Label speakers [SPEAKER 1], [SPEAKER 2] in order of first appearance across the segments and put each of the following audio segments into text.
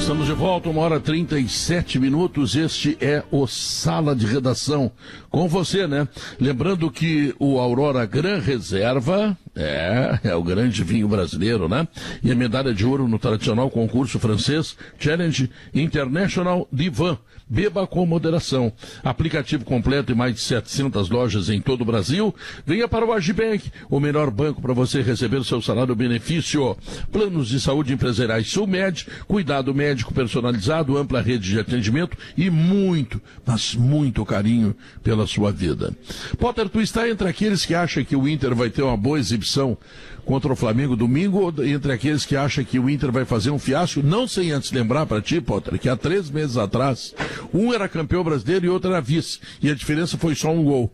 [SPEAKER 1] Estamos de volta, 1h37. Este é o Sala de Redação. Com você, né? Lembrando que o Aurora Gran Reserva é o grande vinho brasileiro, né? E a medalha de ouro no tradicional concurso francês Challenge International Divan. Beba com moderação. Aplicativo completo em mais de 700 lojas em todo o Brasil. Venha para o Agibank, o melhor banco para você receber seu salário benefício. Planos de saúde empresariais Sulmed, cuidado médico personalizado, ampla rede de atendimento e muito, mas muito carinho pela sua vida. Potter, tu está entre aqueles que acham que o Inter vai ter uma boa exibição contra o Flamengo domingo, ou entre aqueles que acham que o Inter vai fazer um fiasco? Não sem antes lembrar para ti, Potter, que há 3 meses atrás, um era campeão brasileiro e outro era vice, e a diferença foi só um gol.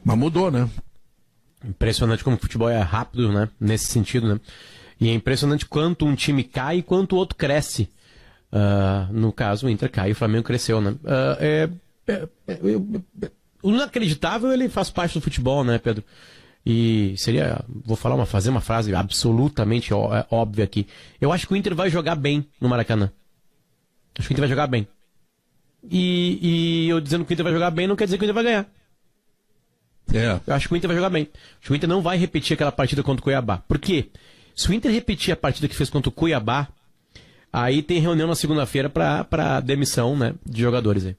[SPEAKER 1] Mas mudou, né?
[SPEAKER 2] Impressionante como o futebol é rápido, né? Nesse sentido, né? E é impressionante quanto um time cai e quanto o outro cresce. No caso, o Inter cai e o Flamengo cresceu, né? O inacreditável, ele faz parte do futebol, né, Pedro? E seria, fazer uma frase absolutamente óbvia aqui. Eu acho que o Inter vai jogar bem no Maracanã. Acho que o Inter vai jogar bem. E eu dizendo que o Inter vai jogar bem não quer dizer que o Inter vai ganhar. Eu acho que o Inter vai jogar bem. Acho que o Inter não vai repetir aquela partida contra o Cuiabá. Por quê? Se o Inter repetir a partida que fez contra o Cuiabá, aí tem reunião na segunda-feira para demissão, né, de jogadores aí.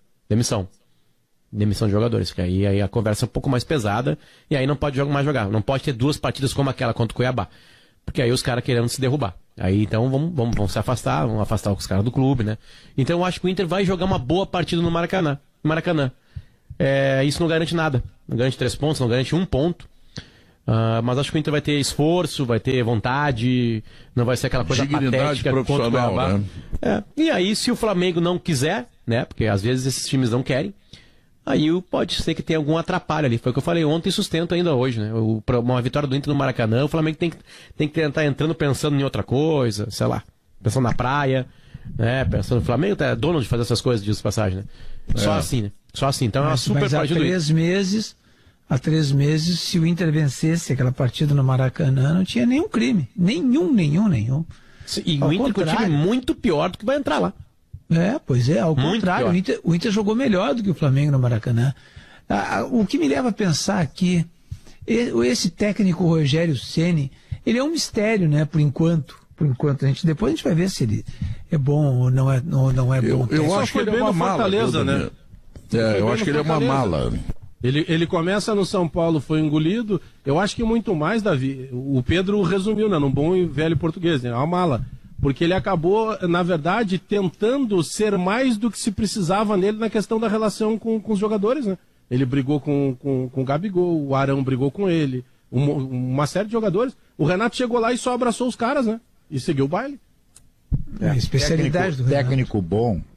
[SPEAKER 2] Demissão de jogadores, que aí a conversa é um pouco mais pesada e aí não pode mais jogar. Não pode ter 2 partidas como aquela contra o Cuiabá. Porque aí os caras querendo se derrubar. Aí então vamos se afastar, vamos afastar os caras do clube, né? Então eu acho que o Inter vai jogar uma boa partida no Maracanã. Isso não garante nada. Não garante 3 pontos, não garante 1 ponto. Mas acho que o Inter vai ter esforço, vai ter vontade, não vai ser aquela coisa patética contra o Cuiabá. Né? E aí, se o Flamengo não quiser, né? Porque às vezes esses times não querem, aí pode ser que tenha algum atrapalho ali. Foi o que eu falei ontem e sustento ainda hoje, né? Uma vitória do Inter no Maracanã, o Flamengo tem que estar entrando pensando em outra coisa, sei lá, pensando na praia, né? Pensando no Flamengo, é dono de fazer essas coisas, diz passagem, né? Só assim, né? Só assim. Então é uma super partida do Inter.
[SPEAKER 3] Há 3 meses, se o Inter vencesse aquela partida no Maracanã, não tinha nenhum crime. Nenhum.
[SPEAKER 2] E o Inter com um time muito pior do que vai entrar lá.
[SPEAKER 3] Pois é, ao
[SPEAKER 2] muito
[SPEAKER 3] contrário, o Inter jogou melhor do que o Flamengo no Maracanã. O que me leva a pensar aqui, esse técnico Rogério Ceni, ele é um mistério, né, por enquanto. Depois a gente vai ver se ele é bom ou não é bom.
[SPEAKER 1] Eu acho que ele é uma mala, né? Eu acho que ele é uma mala.
[SPEAKER 4] Ele começa no São Paulo, foi engolido. Eu acho que muito mais, Davi. O Pedro resumiu, né, num bom e velho português, né? Uma mala. Porque ele acabou, na verdade, tentando ser mais do que se precisava nele na questão da relação com os jogadores, né? Ele brigou com o Gabigol, o Arão brigou com ele, uma série de jogadores. O Renato chegou lá e só abraçou os caras, né? E seguiu o baile.
[SPEAKER 3] A especialidade do Renato.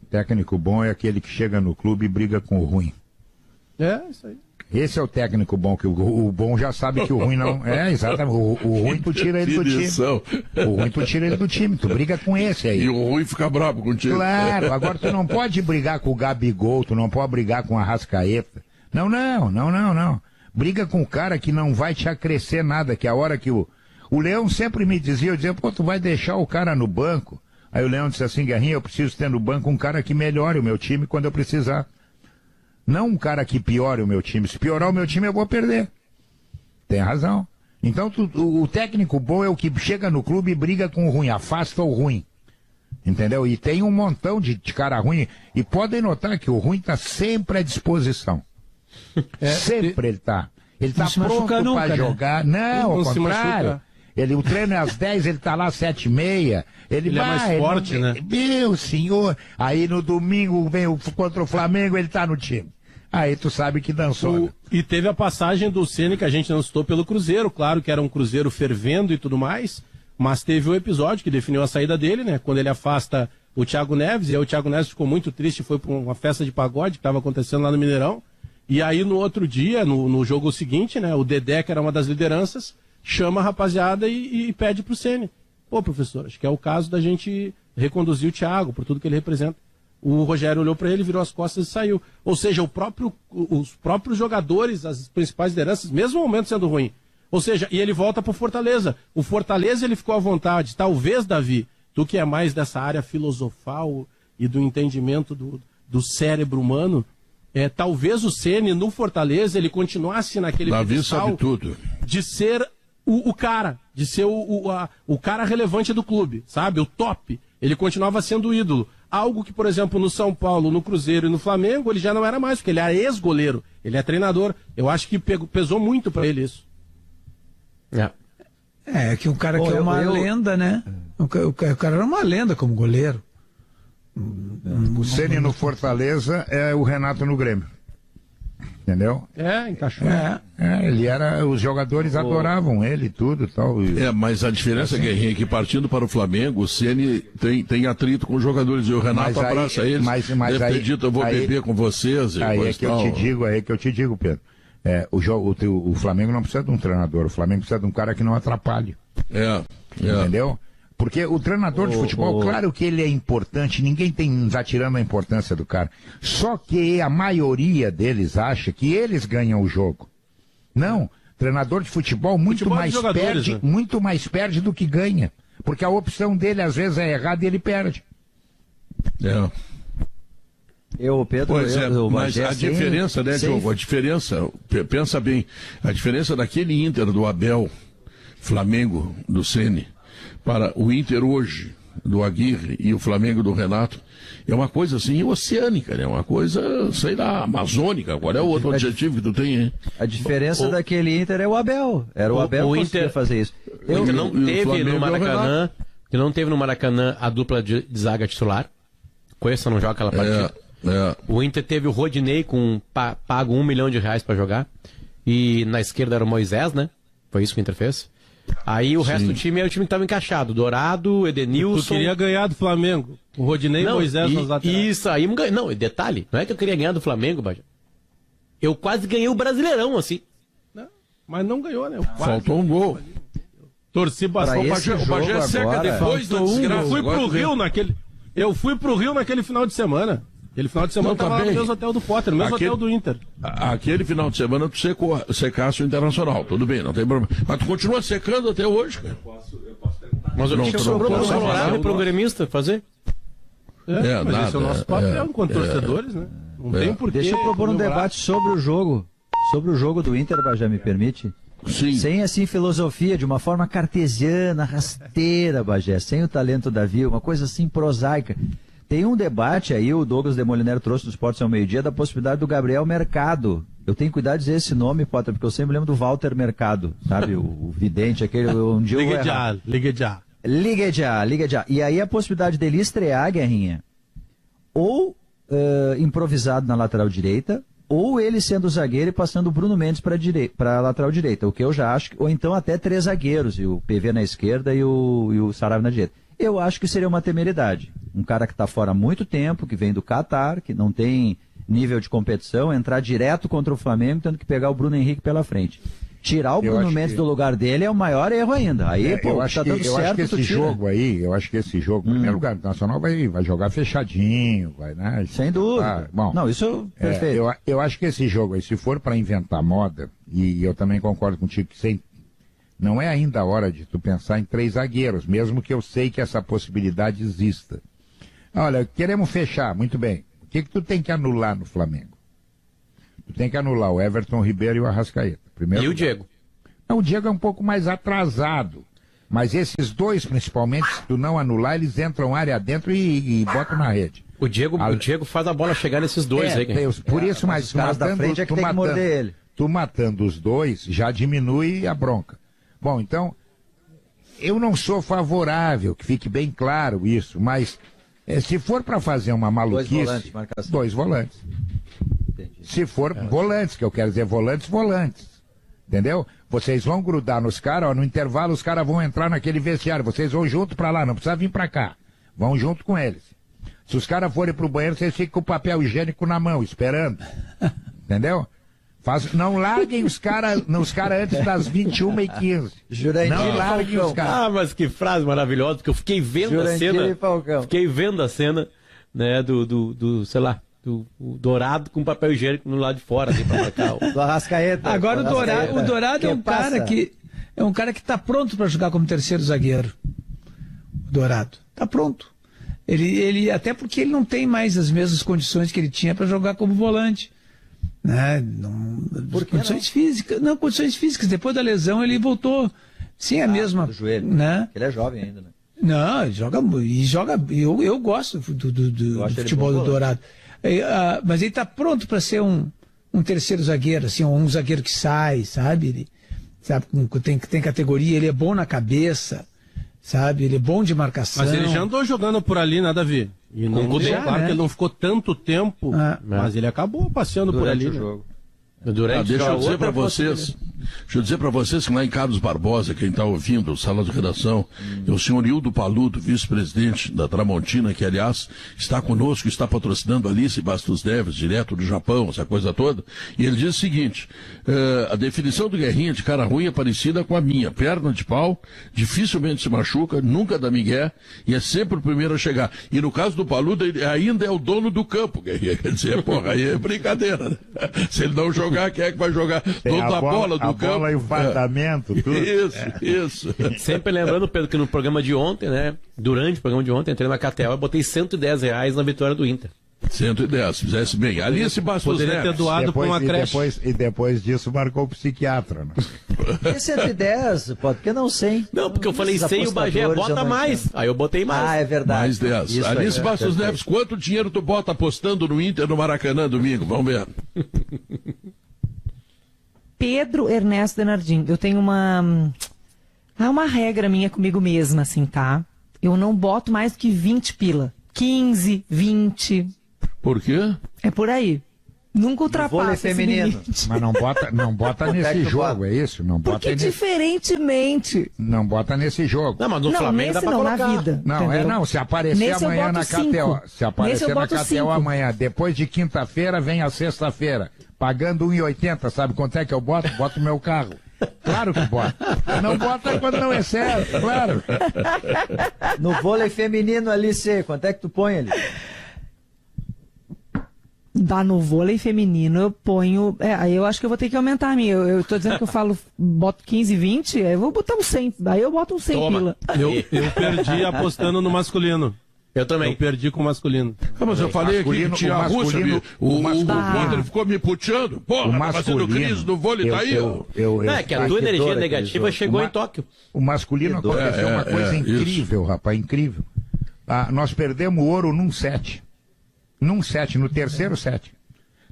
[SPEAKER 5] Técnico bom é aquele que chega no clube e briga com o ruim.
[SPEAKER 4] Isso aí.
[SPEAKER 5] Esse é o técnico bom, que o bom já sabe que o ruim não... Exatamente, o ruim tu tira ele do time. O ruim tu tira ele do time, tu briga com esse aí.
[SPEAKER 1] E o ruim fica bravo contigo.
[SPEAKER 5] Claro, agora tu não pode brigar com o Gabigol, tu não pode brigar com a Arrascaeta. Não. Briga com o cara que não vai te acrescer nada, que a hora que o Leão sempre me dizia, pô, tu vai deixar o cara no banco. Aí o Leão disse assim, Guerrinha, eu preciso ter no banco um cara que melhore o meu time quando eu precisar. Não um cara que piore o meu time. Se piorar o meu time, eu vou perder. Tem razão. Então, o técnico bom é o que chega no clube e briga com o ruim, afasta o ruim. Entendeu? E tem um montão de cara ruim. E podem notar que o ruim está sempre à disposição. Sempre ele está. Ele está pronto para jogar. Né? Não, ao contrário. O treino é às 10, ele tá lá às 7h30. Ele
[SPEAKER 4] é mais forte, né?
[SPEAKER 5] Meu senhor. Aí no domingo vem contra o Flamengo, ele tá no time. Aí tu sabe que dançou.
[SPEAKER 4] E teve a passagem do Ceni que a gente não citou pelo Cruzeiro, claro que era um Cruzeiro fervendo e tudo mais, mas teve o episódio que definiu a saída dele, né? Quando ele afasta o Thiago Neves, e aí o Thiago Neves ficou muito triste, foi para uma festa de pagode que estava acontecendo lá no Mineirão. E aí no outro dia, no jogo seguinte, né? O Dedé, que era uma das lideranças, chama a rapaziada e pede pro Ceni. Pô, professor, acho que é o caso da gente reconduzir o Thiago, por tudo que ele representa. O Rogério olhou para ele, virou as costas e saiu. Ou seja, os próprios jogadores, as principais lideranças, mesmo o momento sendo ruim. Ou seja, e ele volta pro Fortaleza. O Fortaleza, ele ficou à vontade. Talvez, Davi, tu que é mais dessa área filosofal e do entendimento do cérebro humano, talvez o Ceni no Fortaleza ele continuasse naquele pedestal
[SPEAKER 1] sabe tudo.
[SPEAKER 4] De ser o cara, de ser o cara relevante do clube, sabe? O top. Ele continuava sendo o ídolo. Algo que, por exemplo, no São Paulo, no Cruzeiro e no Flamengo, ele já não era mais, porque ele era ex-goleiro, ele é treinador. Eu acho que pesou muito para ele isso.
[SPEAKER 3] É que um cara que é uma lenda, né? O cara era uma lenda como goleiro.
[SPEAKER 5] O Ceni no Fortaleza é o Renato no Grêmio. Entendeu?
[SPEAKER 4] Encaixou.
[SPEAKER 5] Ele era. Os jogadores adoravam ele e tudo e tal.
[SPEAKER 1] Mas a diferença, Guerrinha, é que partindo para o Flamengo, o Ceni tem atrito com os jogadores e o Renato abraça eles. Deve ter dito, eu vou beber com vocês.
[SPEAKER 5] Aí é que eu te digo, Pedro. O Flamengo não precisa de um treinador, o Flamengo precisa de um cara que não atrapalhe. Entendeu? Porque o treinador de futebol, claro que ele é importante, ninguém está tirando a importância do cara. Só que a maioria deles acha que eles ganham o jogo. Não, treinador de futebol muito mais perde do que ganha. Porque a opção dele às vezes é errada e ele perde.
[SPEAKER 1] Mas a diferença, né, Diogo? A diferença, pensa bem, a diferença daquele Inter do Abel, Flamengo do Ceni, para o Inter hoje, do Aguirre, e o Flamengo do Renato, é uma coisa assim oceânica, né? Uma coisa, sei lá, amazônica. Qual é o outro adjetivo que tu tem, hein?
[SPEAKER 6] A diferença daquele Inter é o Abel. Era o Abel que conseguia fazer isso.
[SPEAKER 2] O Inter não teve no Maracanã, que não teve no Maracanã a dupla de zaga titular. Coessa não joga aquela partida. O Inter teve o Rodinei com pago R$1 milhão para jogar. E na esquerda era o Moisés, né? Foi isso que o Inter fez. Aí o resto do time é o time que estava encaixado. Dourado, Edenilson...
[SPEAKER 4] Tu queria ganhar do Flamengo. O Rodinei e o Moisés nas laterais.
[SPEAKER 2] Isso aí... Não, detalhe, não é que eu queria ganhar do Flamengo, Bajé. Eu quase ganhei o Brasileirão, assim.
[SPEAKER 4] Não, mas não ganhou, né?
[SPEAKER 1] Faltou um gol.
[SPEAKER 4] Torci bastante.
[SPEAKER 1] O Bajé seca depois da desgraça.
[SPEAKER 4] Eu fui pro Rio naquele final de semana. Aquele final de semana eu tava lá no mesmo hotel do Potter, no mesmo hotel do Inter.
[SPEAKER 1] Aquele final de semana tu secasse o Internacional, tudo bem, não tem problema. Mas tu continua secando até hoje, cara.
[SPEAKER 2] Mas o que sobrou pro Colorado e pro gremista fazer?
[SPEAKER 4] Mas esse é o nosso papel enquanto torcedores, né? Não tem porquê.
[SPEAKER 6] Deixa eu propor um debate sobre o jogo. Sobre o jogo do Inter, Bajé, me permite?
[SPEAKER 1] Sim.
[SPEAKER 6] Sem, assim, filosofia, de uma forma cartesiana, rasteira, Bajé. Sem o talento da Davi, uma coisa assim prosaica. Tem um debate aí, o Douglas Demoliner trouxe no Esportes ao Meio-Dia, da possibilidade do Gabriel Mercado. Eu tenho cuidado de dizer esse nome, Potter, porque eu sempre lembro do Walter Mercado, sabe? O vidente, aquele... Liga já. E aí a possibilidade dele estrear, Guerrinha, ou improvisado na lateral direita, ou ele sendo zagueiro e passando o Bruno Mendes para a lateral direita, o que eu já acho, ou então até 3 zagueiros, e o PV na esquerda e o Saraiva na direita. Eu acho que seria uma temeridade. Um cara que está fora há muito tempo, que vem do Catar, que não tem nível de competição, entrar direto contra o Flamengo, tendo que pegar o Bruno Henrique pela frente. Tirar o Bruno Mendes do lugar dele é o maior erro ainda. Aí,
[SPEAKER 5] eu acho que esse jogo, em primeiro lugar, o Nacional vai jogar fechadinho, vai, né?
[SPEAKER 6] Sem dúvida.
[SPEAKER 5] Bom,
[SPEAKER 6] não, isso é perfeito.
[SPEAKER 5] Eu acho que esse jogo aí, se for para inventar moda, e eu também concordo contigo que não é ainda a hora de tu pensar em 3 zagueiros, mesmo que eu sei que essa possibilidade exista. Olha, queremos fechar, muito bem. O que tu tem que anular no Flamengo? Tu tem que anular o Everton Ribeiro e o Arrascaeta.
[SPEAKER 2] E o Diego?
[SPEAKER 5] Não, o Diego é um pouco mais atrasado. Mas esses dois, principalmente, se tu não anular, eles entram área dentro e botam na rede.
[SPEAKER 2] O Diego faz a bola chegar nesses dois aí.
[SPEAKER 5] Por isso, mas
[SPEAKER 6] os caras da frente é que tem que morder ele.
[SPEAKER 5] Tu matando os dois, já diminui a bronca. Bom, então, eu não sou favorável, que fique bem claro isso, mas se for para fazer uma maluquice... 2 volantes. Entendi. Se for volantes, que eu quero dizer volantes. Entendeu? Vocês vão grudar nos caras, no intervalo os caras vão entrar naquele vestiário, vocês vão junto para lá, não precisa vir para cá. Vão junto com eles. Se os caras forem pro banheiro, vocês ficam com o papel higiênico na mão, esperando. Entendeu? Não larguem os caras antes das 21h15. Não larguem os caras.
[SPEAKER 2] Ah, mas que frase maravilhosa, porque eu fiquei vendo a cena. Fiquei vendo a cena, né, do Dourado com papel higiênico no lado de fora, assim, pra marcar
[SPEAKER 6] do Arrascaeta.
[SPEAKER 3] Agora o Dourado é um cara que tá pronto para jogar como terceiro zagueiro. O Dourado. Tá pronto. Ele até porque ele não tem mais as mesmas condições que ele tinha para jogar como volante. Né? Condições físicas. Depois da lesão ele voltou sem a mesma.
[SPEAKER 6] Do joelho.
[SPEAKER 3] Né?
[SPEAKER 6] Ele é jovem ainda, né?
[SPEAKER 3] Não, ele joga. Eu gosto do futebol do Dourado. Mas ele está pronto para ser um terceiro zagueiro, assim, um zagueiro que sai, sabe? Ele, sabe, tem categoria, ele é bom na cabeça. Sabe, ele é bom de marcação.
[SPEAKER 4] Mas ele já andou jogando por ali, nada a ver. E não mudou, claro,
[SPEAKER 3] né?
[SPEAKER 4] que ele não ficou tanto tempo, mas ele acabou passeando
[SPEAKER 6] Durante
[SPEAKER 4] por ali.
[SPEAKER 6] o jogo.
[SPEAKER 1] Deixa eu dizer para vocês que lá em Carlos Barbosa, quem está ouvindo, sala de redação, é o senhor Hildo Paludo, vice-presidente da Tramontina, que aliás está conosco, está patrocinando Alice Bastos Neves, direto do Japão, essa coisa toda, e ele diz o seguinte: a definição do Guerrinha de cara ruim é parecida com a minha, perna de pau, dificilmente se machuca, nunca dá migué, e é sempre o primeiro a chegar. E no caso do Paludo, ele ainda é o dono do campo, Guerrinha, quer dizer, porra, aí é brincadeira, né? Se ele não jogar, quem é que vai jogar? Dono da bola do campo.
[SPEAKER 5] Bola e o fardamento, tudo.
[SPEAKER 1] Isso.
[SPEAKER 2] Sempre lembrando, Pedro, que no programa de ontem, né? Durante o programa de ontem, entrei na KTO e botei R$110 na vitória do Inter.
[SPEAKER 1] 110, fizesse bem. Alice Bastos
[SPEAKER 4] Poderia ter
[SPEAKER 1] Neves.
[SPEAKER 4] doado para uma creche.
[SPEAKER 5] E depois disso marcou o psiquiatra. Né?
[SPEAKER 6] E 110, pode, porque não 100.
[SPEAKER 2] Não, porque eu falei 100 e o Bagé bota mais. Aí eu botei mais.
[SPEAKER 6] Ah, é verdade.
[SPEAKER 1] Mais 10.
[SPEAKER 6] Isso
[SPEAKER 1] Alice
[SPEAKER 6] aí,
[SPEAKER 1] Bastos Neves, quanto dinheiro tu bota apostando no Inter no Maracanã domingo? Vamos ver.
[SPEAKER 7] Pedro Ernesto Denardim, eu tenho uma regra minha comigo mesma, assim, tá? Eu não boto mais do que 20 pila. 15, 20.
[SPEAKER 1] Por quê?
[SPEAKER 7] É por aí. Nunca ultrapassa esse
[SPEAKER 6] feminino.
[SPEAKER 7] limite.
[SPEAKER 5] Mas não bota nesse jogo, é isso? Não bota
[SPEAKER 7] Porque diferentemente...
[SPEAKER 5] Não bota nesse jogo.
[SPEAKER 2] Não, mas no Flamengo dá
[SPEAKER 7] nesse
[SPEAKER 2] pra
[SPEAKER 7] não,
[SPEAKER 2] colocar.
[SPEAKER 7] na vida.
[SPEAKER 5] Não,
[SPEAKER 7] entendeu?
[SPEAKER 5] se aparecer
[SPEAKER 7] Nesse eu
[SPEAKER 5] amanhã
[SPEAKER 7] boto
[SPEAKER 5] na
[SPEAKER 7] 5.
[SPEAKER 5] KTO, se aparecer na KTO
[SPEAKER 7] 5.
[SPEAKER 5] amanhã, depois de quinta-feira, vem a sexta-feira, pagando 1,80, sabe quanto é que eu boto? Boto o meu carro. Claro que bota. Não bota quando não é certo, claro.
[SPEAKER 6] No vôlei feminino, Alice, quanto é que tu põe ali?
[SPEAKER 7] No vôlei feminino eu ponho... aí eu acho que eu vou ter que aumentar a minha. Eu tô dizendo que eu falo, boto 15, 20, aí eu vou botar um 100. Aí eu boto um 100 pila.
[SPEAKER 4] Eu perdi apostando no masculino.
[SPEAKER 2] Eu também.
[SPEAKER 4] Eu perdi com o masculino.
[SPEAKER 1] Mas eu falei aqui que tinha a Rússia, o Potter ficou me puteando. Porra, tá fazendo crise no vôlei, tá aí, ó.
[SPEAKER 2] Não, é que a tua energia negativa chegou em Tóquio.
[SPEAKER 5] O masculino aconteceu uma coisa incrível, rapaz, incrível. Nós perdemos o ouro num set. No terceiro set.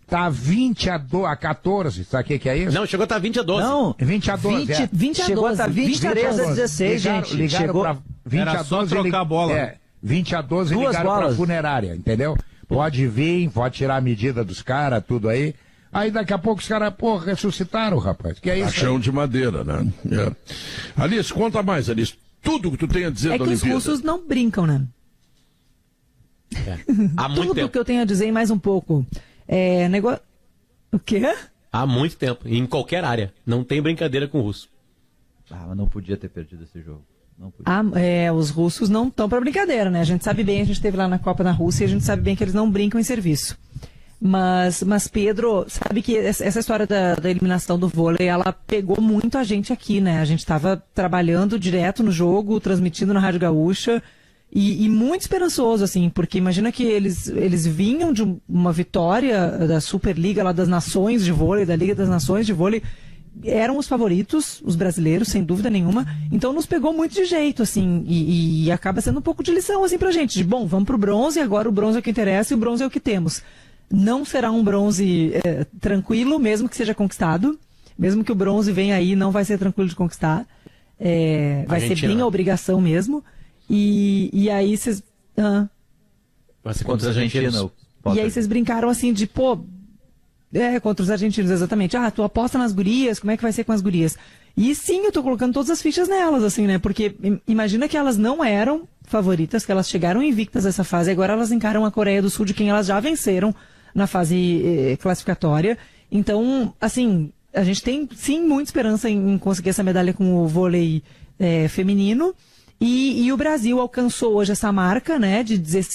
[SPEAKER 5] Tá 20-14, sabe o que é isso?
[SPEAKER 2] Não, chegou a estar 20-12.
[SPEAKER 6] Não,
[SPEAKER 5] 20-12,
[SPEAKER 7] 20 a
[SPEAKER 6] chegou a
[SPEAKER 7] 12.
[SPEAKER 6] estar 23-16, gente.
[SPEAKER 5] Ligaram
[SPEAKER 6] Chegou...
[SPEAKER 5] pra 20
[SPEAKER 4] Era
[SPEAKER 5] a 12,
[SPEAKER 4] só trocar a bola.
[SPEAKER 5] 20-12
[SPEAKER 6] Duas
[SPEAKER 5] ligaram
[SPEAKER 6] bolas.
[SPEAKER 5] pra funerária, entendeu? Pode vir, pode tirar a medida dos caras, tudo aí. Aí daqui a pouco os caras, ressuscitaram, rapaz. Que é isso?
[SPEAKER 1] Caixão de madeira, né? Alice, conta mais, Alice. Tudo que tu tem a dizer
[SPEAKER 7] É
[SPEAKER 1] da
[SPEAKER 7] que os
[SPEAKER 1] Olimpíada.
[SPEAKER 7] russos não brincam, né?
[SPEAKER 2] Há muito
[SPEAKER 7] Tudo
[SPEAKER 2] tempo.
[SPEAKER 7] que eu tenho a dizer e mais um pouco. O quê?
[SPEAKER 2] Há muito tempo. Em qualquer área. Não tem brincadeira com o russo.
[SPEAKER 6] mas não podia ter perdido esse jogo. Não podia.
[SPEAKER 7] Os russos não estão para brincadeira, né? A gente sabe bem, a gente esteve lá na Copa na Rússia e a gente sabe bem que eles não brincam em serviço. Mas Pedro, sabe que essa história da eliminação do vôlei, ela pegou muito a gente aqui, né? A gente estava trabalhando direto no jogo, transmitindo na Rádio Gaúcha e muito esperançoso, assim, porque imagina que eles vinham de uma vitória da Superliga lá das Nações de Vôlei, da Liga das Nações de Vôlei, eram os favoritos, os brasileiros, sem dúvida nenhuma, então nos pegou muito de jeito, assim, e acaba sendo um pouco de lição, assim, pra gente, de, bom, vamos pro bronze, agora o bronze é o que interessa e o bronze é o que temos. Não será um bronze tranquilo, mesmo que seja conquistado, mesmo que o bronze venha aí, não vai ser tranquilo de conquistar, vai ser bem a obrigação mesmo, e aí vocês...
[SPEAKER 2] Vai ser
[SPEAKER 6] Contra a Argentina.
[SPEAKER 7] E aí vocês brincaram assim de, contra os argentinos, exatamente. Tu aposta nas gurias, como é que vai ser com as gurias? E sim, eu tô colocando todas as fichas nelas, assim, né? Porque imagina que elas não eram favoritas, que elas chegaram invictas nessa fase, agora elas encaram a Coreia do Sul, de quem elas já venceram na fase classificatória. Então, assim, a gente tem sim muita esperança em conseguir essa medalha com o vôlei feminino. E o Brasil alcançou hoje essa marca, né?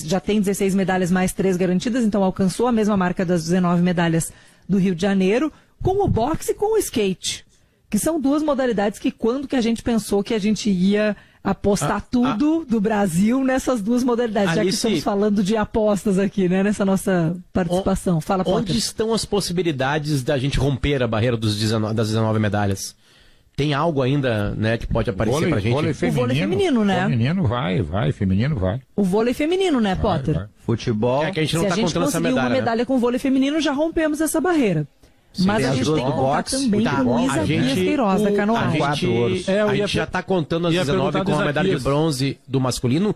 [SPEAKER 7] Já tem 16 medalhas mais 3 garantidas, então alcançou a mesma marca das 19 medalhas do Rio de Janeiro, com o boxe e com o skate, que são duas modalidades que quando que a gente pensou que a gente ia apostar tudo do Brasil nessas duas modalidades, já que estamos falando de apostas aqui, né, nessa nossa participação. Fala, Potter.
[SPEAKER 2] Onde estão as possibilidades da gente romper a barreira das 19 medalhas? Tem algo ainda, né, que pode aparecer pra gente?
[SPEAKER 5] O
[SPEAKER 7] vôlei feminino, né?
[SPEAKER 5] Feminino vai, feminino vai.
[SPEAKER 7] O vôlei feminino, né, Potter?
[SPEAKER 5] Vai.
[SPEAKER 6] Futebol.
[SPEAKER 2] É que a gente não
[SPEAKER 7] Se
[SPEAKER 2] tá
[SPEAKER 7] a gente
[SPEAKER 2] contando essa
[SPEAKER 7] conseguir
[SPEAKER 2] medalha.
[SPEAKER 7] uma medalha com vôlei feminino, já rompemos essa barreira. Mas a gente tem que contar também com o Isaquias Queiroz da canoagem.
[SPEAKER 2] A gente já tá contando as 19 com a medalha de bronze do masculino?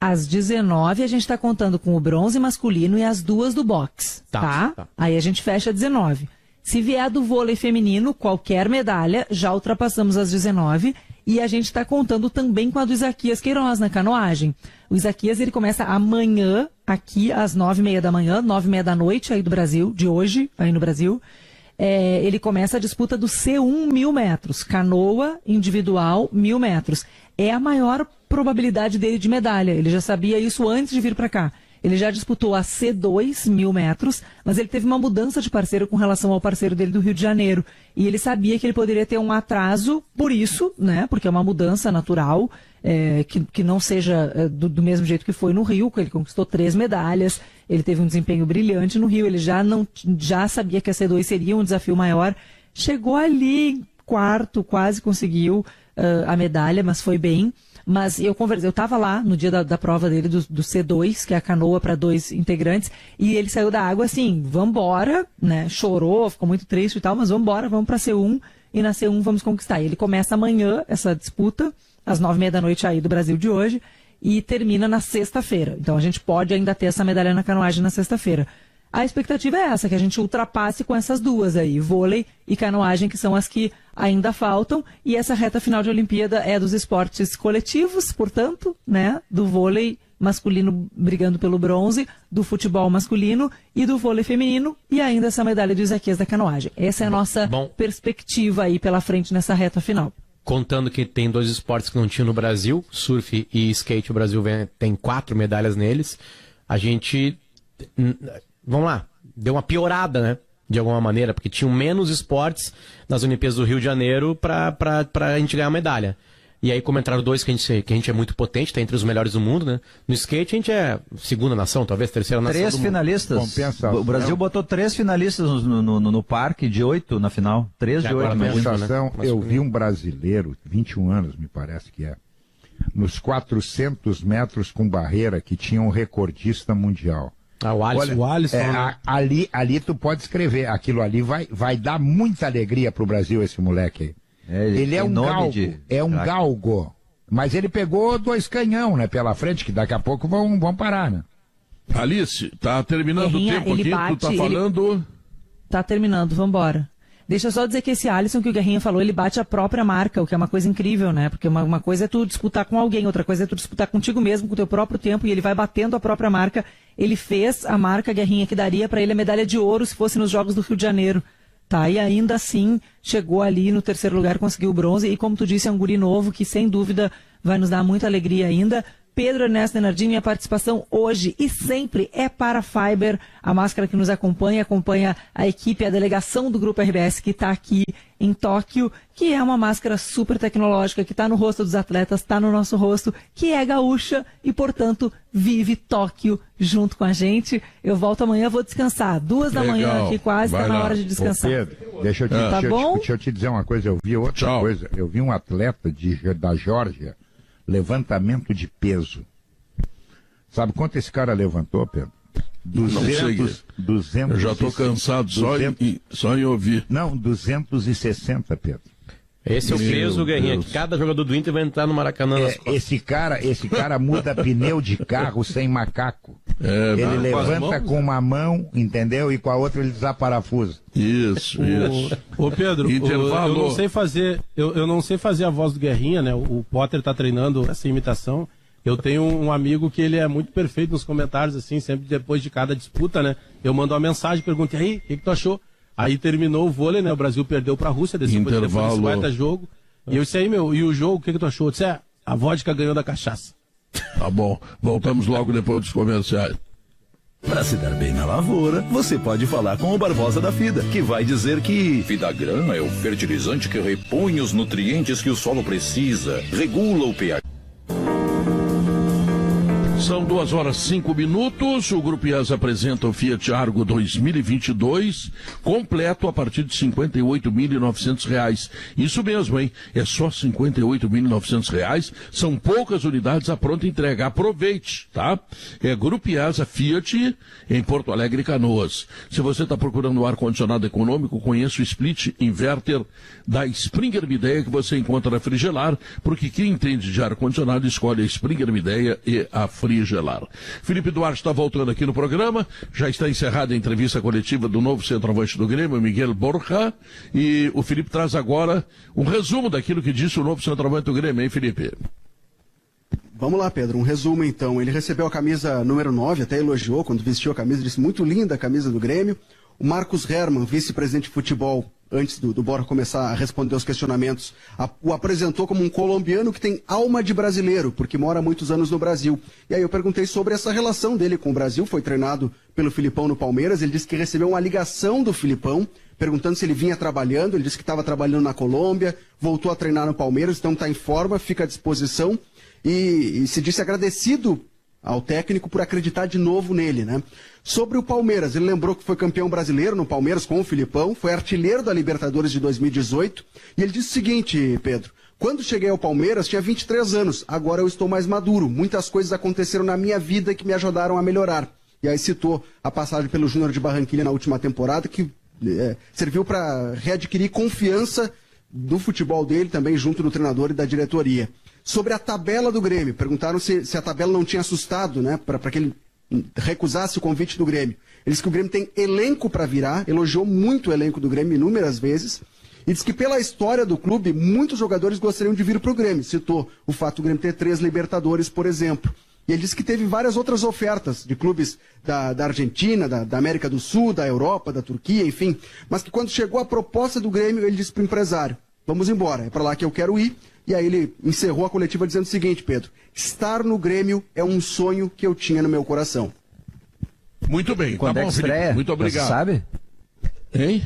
[SPEAKER 7] As 19 a gente está contando com o bronze masculino e as 2 do boxe, tá? Aí a gente fecha 19. Se vier do vôlei feminino, qualquer medalha, já ultrapassamos as 19 e a gente está contando também com a do Isaquias Queiroz na canoagem. O Isaquias, ele começa amanhã, aqui às 9h30 da manhã, 9h30 da noite aí do Brasil, de hoje, aí no Brasil. Ele começa a disputa do C1 1.000 metros, canoa individual 1.000 metros. É a maior probabilidade dele de medalha, ele já sabia isso antes de vir para cá. Ele já disputou a C2 1.000 metros, mas ele teve uma mudança de parceiro com relação ao parceiro dele do Rio de Janeiro. E ele sabia que ele poderia ter um atraso por isso, né? Porque é uma mudança natural, que não seja do mesmo jeito que foi no Rio, que ele conquistou 3 medalhas, ele teve um desempenho brilhante no Rio, ele já sabia que a C2 seria um desafio maior. Chegou ali em quarto, quase conseguiu a medalha, mas foi bem. Mas eu estava lá no dia da prova dele do C2, que é a canoa para 2 integrantes, e ele saiu da água assim, vambora, né? Chorou, ficou muito triste e tal, mas vambora, vamos para C1, e na C1 vamos conquistar. E ele começa amanhã essa disputa, às 9h30 da noite aí do Brasil de hoje, e termina na sexta-feira. Então a gente pode ainda ter essa medalha na canoagem na sexta-feira. A expectativa é essa, que a gente ultrapasse com essas duas aí, vôlei e canoagem, que são as que ainda faltam, e essa reta final de Olimpíada é dos esportes coletivos, portanto, né, do vôlei masculino brigando pelo bronze, do futebol masculino e do vôlei feminino, e ainda essa medalha de Isaquias da canoagem. Essa é a nossa perspectiva aí pela frente nessa reta final.
[SPEAKER 2] Contando que tem 2 esportes que não tinha no Brasil, surf e skate, o Brasil tem 4 medalhas neles, a gente... Vamos lá, deu uma piorada, né? De alguma maneira, porque tinham menos esportes nas Olimpíadas do Rio de Janeiro pra a gente ganhar a medalha. E aí, como entraram 2 que a gente é muito potente, tá entre os melhores do mundo, né? No skate a gente é segunda nação, talvez terceira nação.
[SPEAKER 6] 3 finalistas. O Brasil botou 3 finalistas no parque, de 8 na final. 3 de 8 mesmo.
[SPEAKER 5] Né? Eu vi um brasileiro, 21 anos me parece que é, nos 400 metros com barreira, que tinha um recordista mundial.
[SPEAKER 4] O Alisson.
[SPEAKER 5] Olha, o Alisson, né? ali tu pode escrever, aquilo ali vai dar muita alegria pro Brasil, esse moleque aí. Ele é um galgo, mas ele pegou 2 canhão, né, pela frente, que daqui a pouco vão parar, né?
[SPEAKER 1] Alice, tá terminando o tempo aqui, tu tá falando...
[SPEAKER 7] Tá terminando, vambora. Deixa eu só dizer que esse Alisson que o Guerrinha falou, ele bate a própria marca, o que é uma coisa incrível, né? Porque uma coisa é tu disputar com alguém, outra coisa é tu disputar contigo mesmo, com o teu próprio tempo, e ele vai batendo a própria marca. Ele fez a marca, Guerrinha, que daria para ele a medalha de ouro se fosse nos Jogos do Rio de Janeiro. Tá? E ainda assim, chegou ali no 3º lugar, conseguiu o bronze, e como tu disse, é um guri novo que sem dúvida vai nos dar muita alegria ainda. Pedro Ernesto Denardim, minha participação hoje e sempre é para a Fiber, a máscara que nos acompanha a equipe, a delegação do Grupo RBS que está aqui em Tóquio, que é uma máscara super tecnológica, que está no rosto dos atletas, está no nosso rosto, que é gaúcha e, portanto, vive Tóquio junto com a gente. Eu volto amanhã, vou descansar. 2 da manhã aqui quase, está na hora de descansar.
[SPEAKER 5] Ô Pedro, deixa eu te dizer uma coisa, eu vi outra coisa. Eu vi um atleta da Geórgia, levantamento de peso. Sabe quanto esse cara levantou, Pedro? 200.
[SPEAKER 1] Eu já estou cansado só em ouvir.
[SPEAKER 5] Não, 260, Pedro.
[SPEAKER 2] Esse é o peso, Guerrinha, que cada jogador do Inter vai entrar no Maracanã.
[SPEAKER 5] Esse cara muda pneu de carro sem macaco. Ele levanta com uma mão, entendeu? E com a outra ele desaparafusa.
[SPEAKER 1] Isso.
[SPEAKER 4] Ô Pedro,
[SPEAKER 1] Intervalo.
[SPEAKER 4] eu não sei fazer a voz do Guerrinha, né? O Potter tá treinando essa imitação. Eu tenho um amigo que ele é muito perfeito nos comentários, assim, sempre depois de cada disputa, né? Eu mando uma mensagem, pergunto, e aí, o que tu achou? Aí terminou o vôlei, né? O Brasil perdeu pra Rússia, depois desse baita jogo. E eu disse aí, e o jogo, o que tu achou? Eu disse, a vodka ganhou da cachaça.
[SPEAKER 1] Tá bom, voltamos logo depois dos comerciais.
[SPEAKER 8] Para se dar bem na lavoura, você pode falar com o Barbosa da FIDA, que vai dizer que
[SPEAKER 9] Fidagran é o fertilizante que repõe os nutrientes que o solo precisa, regula o pH.
[SPEAKER 1] São 2h05. O Grupo IESA apresenta o Fiat Argo 2022, completo a partir de R$ 58.900. Isso mesmo, hein? É só R$ 58.900. São poucas unidades à pronta entrega. Aproveite, tá? É Grupo IESA Fiat em Porto Alegre e Canoas. Se você está procurando um ar-condicionado econômico, conheça o Split Inverter da Springer Midea que você encontra na Frigelar, porque quem entende de ar-condicionado escolhe a Springer Midea e a Frigelar. Felipe Duarte está voltando aqui no programa, já está encerrada a entrevista coletiva do novo centroavante do Grêmio, Miguel Borja, e o Felipe traz agora um resumo daquilo que disse o novo centroavante do Grêmio, hein, Felipe?
[SPEAKER 10] Vamos lá, Pedro, um resumo então. Ele recebeu a camisa número 9, até elogiou quando vestiu a camisa, disse muito linda a camisa do Grêmio. O Marcos Herman, vice-presidente de futebol, antes do Borja começar a responder os questionamentos, o apresentou como um colombiano que tem alma de brasileiro, porque mora há muitos anos no Brasil. E aí eu perguntei sobre essa relação dele com o Brasil, foi treinado pelo Filipão no Palmeiras, ele disse que recebeu uma ligação do Filipão, perguntando se ele vinha trabalhando, ele disse que estava trabalhando na Colômbia, voltou a treinar no Palmeiras, então está em forma, fica à disposição, e se disse agradecido ao técnico por acreditar de novo nele, né? Sobre o Palmeiras, ele lembrou que foi campeão brasileiro no Palmeiras com o Filipão, foi artilheiro da Libertadores de 2018, e ele disse o seguinte, Pedro, quando cheguei ao Palmeiras tinha 23 anos, agora eu estou mais maduro, muitas coisas aconteceram na minha vida que me ajudaram a melhorar. E aí citou a passagem pelo Júnior de Barranquilla na última temporada, que serviu para readquirir confiança do futebol dele, também junto do treinador e da diretoria. Sobre a tabela do Grêmio, perguntaram se a tabela não tinha assustado, né, para que ele recusasse o convite do Grêmio. Ele disse que o Grêmio tem elenco para virar, elogiou muito o elenco do Grêmio inúmeras vezes, e disse que pela história do clube, muitos jogadores gostariam de vir para o Grêmio. Citou o fato do Grêmio ter 3 Libertadores, por exemplo. E ele disse que teve várias outras ofertas de clubes da Argentina, da América do Sul, da Europa, da Turquia, enfim, mas que quando chegou a proposta do Grêmio, ele disse para o empresário, vamos embora, é para lá que eu quero ir. E aí ele encerrou a coletiva dizendo o seguinte, Pedro, estar no Grêmio é um sonho que eu tinha no meu coração.
[SPEAKER 1] Muito bem,
[SPEAKER 6] quando
[SPEAKER 1] tá bom,
[SPEAKER 6] estreia?
[SPEAKER 1] Felipe, muito obrigado.
[SPEAKER 6] Você sabe?
[SPEAKER 1] Hein?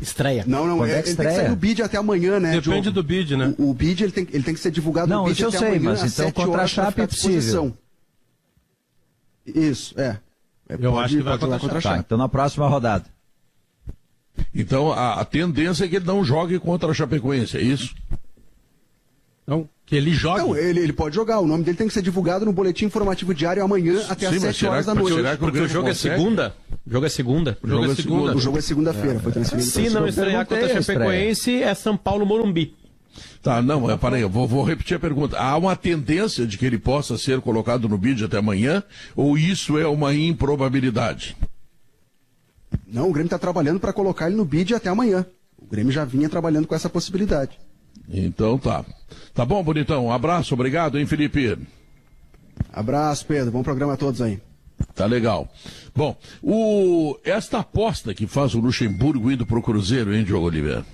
[SPEAKER 2] Estreia.
[SPEAKER 10] Não, ele tem que sair do bid até amanhã, né,
[SPEAKER 4] Depende
[SPEAKER 10] Diogo?
[SPEAKER 4] do bid, né?
[SPEAKER 10] O bid ele tem que ser divulgado no bid até
[SPEAKER 6] sei,
[SPEAKER 10] amanhã,
[SPEAKER 6] mas
[SPEAKER 10] às
[SPEAKER 6] então
[SPEAKER 10] 7
[SPEAKER 6] contra a
[SPEAKER 10] horas, pra
[SPEAKER 6] Chape
[SPEAKER 10] ficar à
[SPEAKER 6] é possível.
[SPEAKER 10] disposição. Isso,
[SPEAKER 4] Eu acho que vai
[SPEAKER 10] jogar
[SPEAKER 4] contra a
[SPEAKER 6] Tá,
[SPEAKER 10] Chape.
[SPEAKER 6] então na próxima rodada.
[SPEAKER 1] Então a tendência é que ele não jogue contra a Chapecoense, é isso?
[SPEAKER 4] Não, que ele jogue.
[SPEAKER 10] Não, ele pode jogar, o nome dele tem que ser divulgado no boletim informativo diário amanhã até às 7 horas da noite.
[SPEAKER 1] Porque
[SPEAKER 2] o jogo é segunda. O jogo é segunda.
[SPEAKER 10] O jogo é segunda-feira, foi transferido.
[SPEAKER 2] Se não estrear contra a Chapecoense, é São Paulo Morumbi.
[SPEAKER 1] Tá, não, peraí, eu vou repetir a pergunta. Há uma tendência de que ele possa ser colocado no bid até amanhã, ou isso é uma improbabilidade?
[SPEAKER 10] Não, o Grêmio está trabalhando para colocar ele no bid até amanhã. O Grêmio já vinha trabalhando com essa possibilidade.
[SPEAKER 1] Então tá. Tá bom, bonitão. Um abraço, obrigado, hein, Felipe?
[SPEAKER 10] Abraço, Pedro. Bom programa a todos aí.
[SPEAKER 1] Tá legal. Bom, esta aposta que faz o Luxemburgo indo pro Cruzeiro, hein, Diogo Oliveira?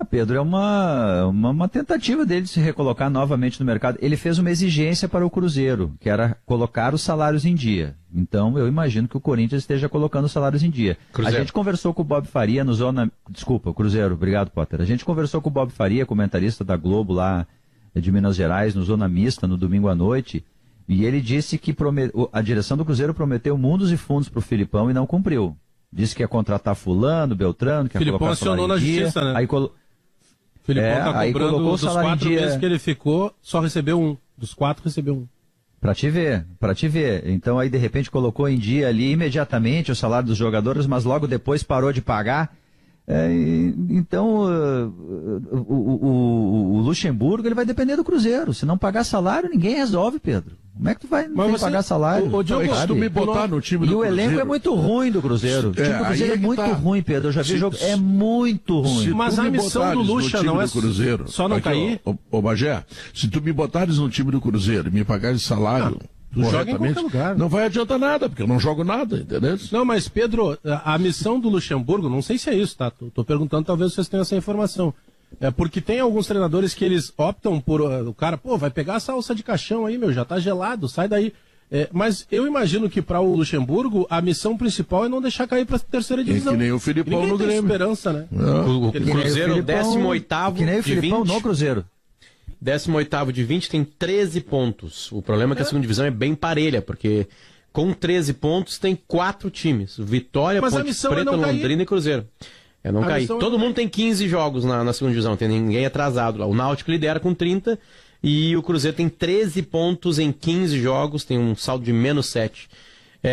[SPEAKER 6] Pedro, é uma tentativa dele de se recolocar novamente no mercado. Ele fez uma exigência para o Cruzeiro, que era colocar os salários em dia. Então, eu imagino que o Corinthians esteja colocando os salários em dia.
[SPEAKER 2] Cruzeiro.
[SPEAKER 6] A gente conversou com o Bob Faria no Zona... Desculpa, Cruzeiro, obrigado, Potter. A gente conversou com o Bob Faria, comentarista da Globo lá de Minas Gerais, no Zona Mista, no domingo à noite, e ele disse que a direção do Cruzeiro prometeu mundos e fundos para o Filipão e não cumpriu. Disse que ia contratar fulano, Beltrano, que ia
[SPEAKER 4] Filipão
[SPEAKER 6] colocar salário
[SPEAKER 4] acionou
[SPEAKER 6] em
[SPEAKER 4] na
[SPEAKER 6] dia.
[SPEAKER 4] justiça, né?
[SPEAKER 6] Aí
[SPEAKER 4] Filipão tá
[SPEAKER 6] aí
[SPEAKER 4] cobrando
[SPEAKER 6] colocou o
[SPEAKER 4] dos
[SPEAKER 6] salário em
[SPEAKER 4] 4
[SPEAKER 6] dia.
[SPEAKER 4] meses que ele ficou, só recebeu um. Dos 4 recebeu um.
[SPEAKER 6] Pra te ver. Então aí de repente colocou em dia ali imediatamente o salário dos jogadores, mas logo depois parou de pagar. Então o Luxemburgo ele vai depender do Cruzeiro. Se não pagar salário, ninguém resolve, Pedro. Como é que tu vai pagar salário?
[SPEAKER 1] Diogo, se tu me botar no time do
[SPEAKER 6] E o
[SPEAKER 1] Cruzeiro...
[SPEAKER 6] elenco é muito ruim do Cruzeiro. O time do Cruzeiro é muito ruim, Pedro. Eu já vi jogo. É muito ruim.
[SPEAKER 4] Mas a missão do Luxa não é
[SPEAKER 1] Cruzeiro,
[SPEAKER 4] só não cair?
[SPEAKER 1] Ô Bagé, se tu me botares no time do Cruzeiro e me pagares salário...
[SPEAKER 4] joga em qualquer lugar.
[SPEAKER 1] Não vai adiantar nada, porque eu não jogo nada, entendeu?
[SPEAKER 4] Não, mas Pedro, a missão do Luxemburgo, não sei se é isso, tá? Tô perguntando, talvez vocês tenham essa informação. É porque tem alguns treinadores que eles optam por... o cara, vai pegar essa alça de caixão aí, já tá gelado, sai daí. Mas eu imagino que para o Luxemburgo a missão principal é não deixar cair para a terceira divisão.
[SPEAKER 1] Que nem o Filipão
[SPEAKER 4] Ninguém
[SPEAKER 1] no
[SPEAKER 4] tem
[SPEAKER 1] Grêmio.
[SPEAKER 4] Esperança, né?
[SPEAKER 2] O Cruzeiro, 18º
[SPEAKER 6] Que nem o
[SPEAKER 2] de
[SPEAKER 6] Filipão
[SPEAKER 2] 20.
[SPEAKER 6] no Cruzeiro.
[SPEAKER 2] 18º de 20 tem 13 pontos. O problema é que a segunda divisão é bem parelha, porque com 13 pontos tem 4 times. Vitória,
[SPEAKER 4] Mas a
[SPEAKER 2] Ponte
[SPEAKER 4] missão é
[SPEAKER 2] Preta,
[SPEAKER 4] não cair.
[SPEAKER 2] Londrina e Cruzeiro. É não
[SPEAKER 4] A
[SPEAKER 2] cair.
[SPEAKER 4] missão é
[SPEAKER 2] Todo
[SPEAKER 4] não
[SPEAKER 2] mundo tem 15 jogos na segunda divisão, não tem ninguém atrasado lá. O Náutico lidera com 30 e o Cruzeiro tem 13 pontos em 15 jogos, tem um saldo de -7.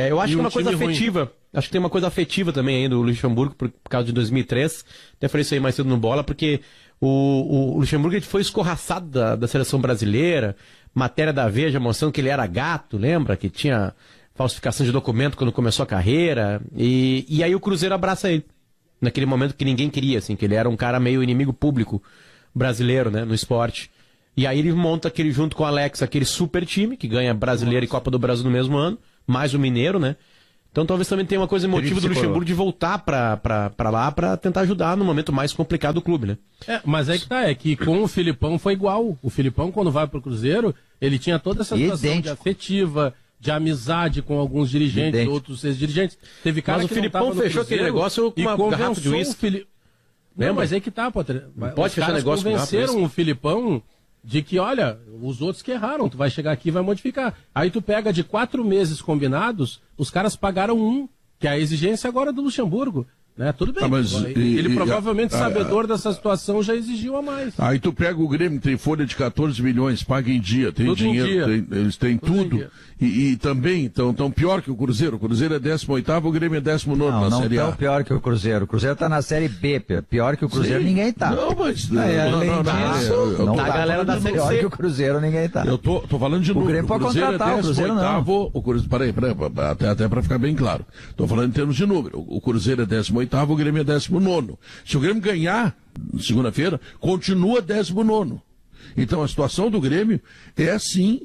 [SPEAKER 2] Eu acho que é uma coisa afetiva. Acho que tem uma coisa afetiva também aí do Luxemburgo, por causa de 2003. Até falei isso aí mais cedo no Bola, porque o Luxemburgo ele foi escorraçado da seleção brasileira. Matéria da Veja mostrando que ele era gato, lembra? Que tinha falsificação de documento quando começou a carreira. E aí o Cruzeiro abraça ele. Naquele momento que ninguém queria, assim, que ele era um cara meio inimigo público brasileiro, né, no esporte. E aí ele monta aquele, junto com o Alex, aquele super time, que ganha Brasileiro e Copa do Brasil no mesmo ano, mais o Mineiro, né? Então talvez também tenha uma coisa emotiva do Luxemburgo de voltar pra lá pra tentar ajudar no momento mais complicado do clube, né?
[SPEAKER 4] Mas é que tá, é que com o Filipão foi igual. O Filipão, quando vai pro Cruzeiro, ele tinha toda essa situação de afetiva, de amizade com alguns dirigentes, outros ex-dirigentes. Teve cara
[SPEAKER 2] mas
[SPEAKER 4] que
[SPEAKER 2] o Filipão fechou aquele negócio com uma garrafa de uísque.
[SPEAKER 4] Não, mas é que tá, Potter.
[SPEAKER 2] Pode fechar negócio com
[SPEAKER 4] convenceram o Filipão de que, olha, os outros que erraram, tu vai chegar aqui e vai modificar. Aí tu pega de 4 meses combinados, os caras pagaram 1, que é a exigência agora do Luxemburgo. Né? Tudo bem,
[SPEAKER 1] mas,
[SPEAKER 4] ele provavelmente, sabedor dessa situação, já exigiu a mais.
[SPEAKER 1] Aí tu pega o Grêmio, tem folha de 14 milhões, paga em dia, tem tudo dinheiro, eles têm tudo. E também estão pior que o Cruzeiro. O Cruzeiro é 18º, o Grêmio é 19º na Série A.
[SPEAKER 6] Não, pior que o Cruzeiro. O Cruzeiro tá na Série B, pior que o Cruzeiro ninguém tá.
[SPEAKER 1] Não, mas...
[SPEAKER 6] Não tá, a galera da Série C. Pior que o Cruzeiro ninguém tá.
[SPEAKER 1] Eu tô falando de número.
[SPEAKER 6] O Grêmio pode contratar, o Cruzeiro não.
[SPEAKER 1] Peraí, até pra ficar bem claro. Tô falando em termos de número. O Cruzeiro é 18º, o Grêmio é 19º. Se o Grêmio ganhar, segunda-feira, continua 19º. Então a situação do Grêmio é assim,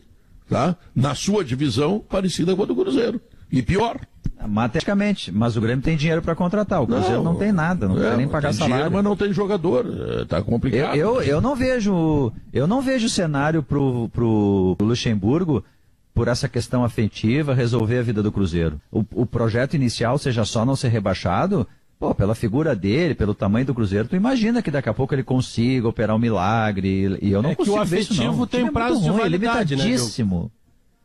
[SPEAKER 1] tá? Na sua divisão, parecida com a do Cruzeiro. E pior.
[SPEAKER 6] Matematicamente, mas o Grêmio tem dinheiro para contratar. O Cruzeiro não tem nada, não quer nem pagar salário.
[SPEAKER 1] Dinheiro, mas não tem jogador. Tá complicado.
[SPEAKER 6] Eu não vejo cenário pro Luxemburgo por essa questão afetiva resolver a vida do Cruzeiro. O projeto inicial seja só não ser rebaixado. Pô, pela figura dele, pelo tamanho do Cruzeiro, tu imagina que daqui a pouco ele consiga operar um milagre, e eu não consigo ver isso, não.
[SPEAKER 4] O afetivo tem prazo de validade, né?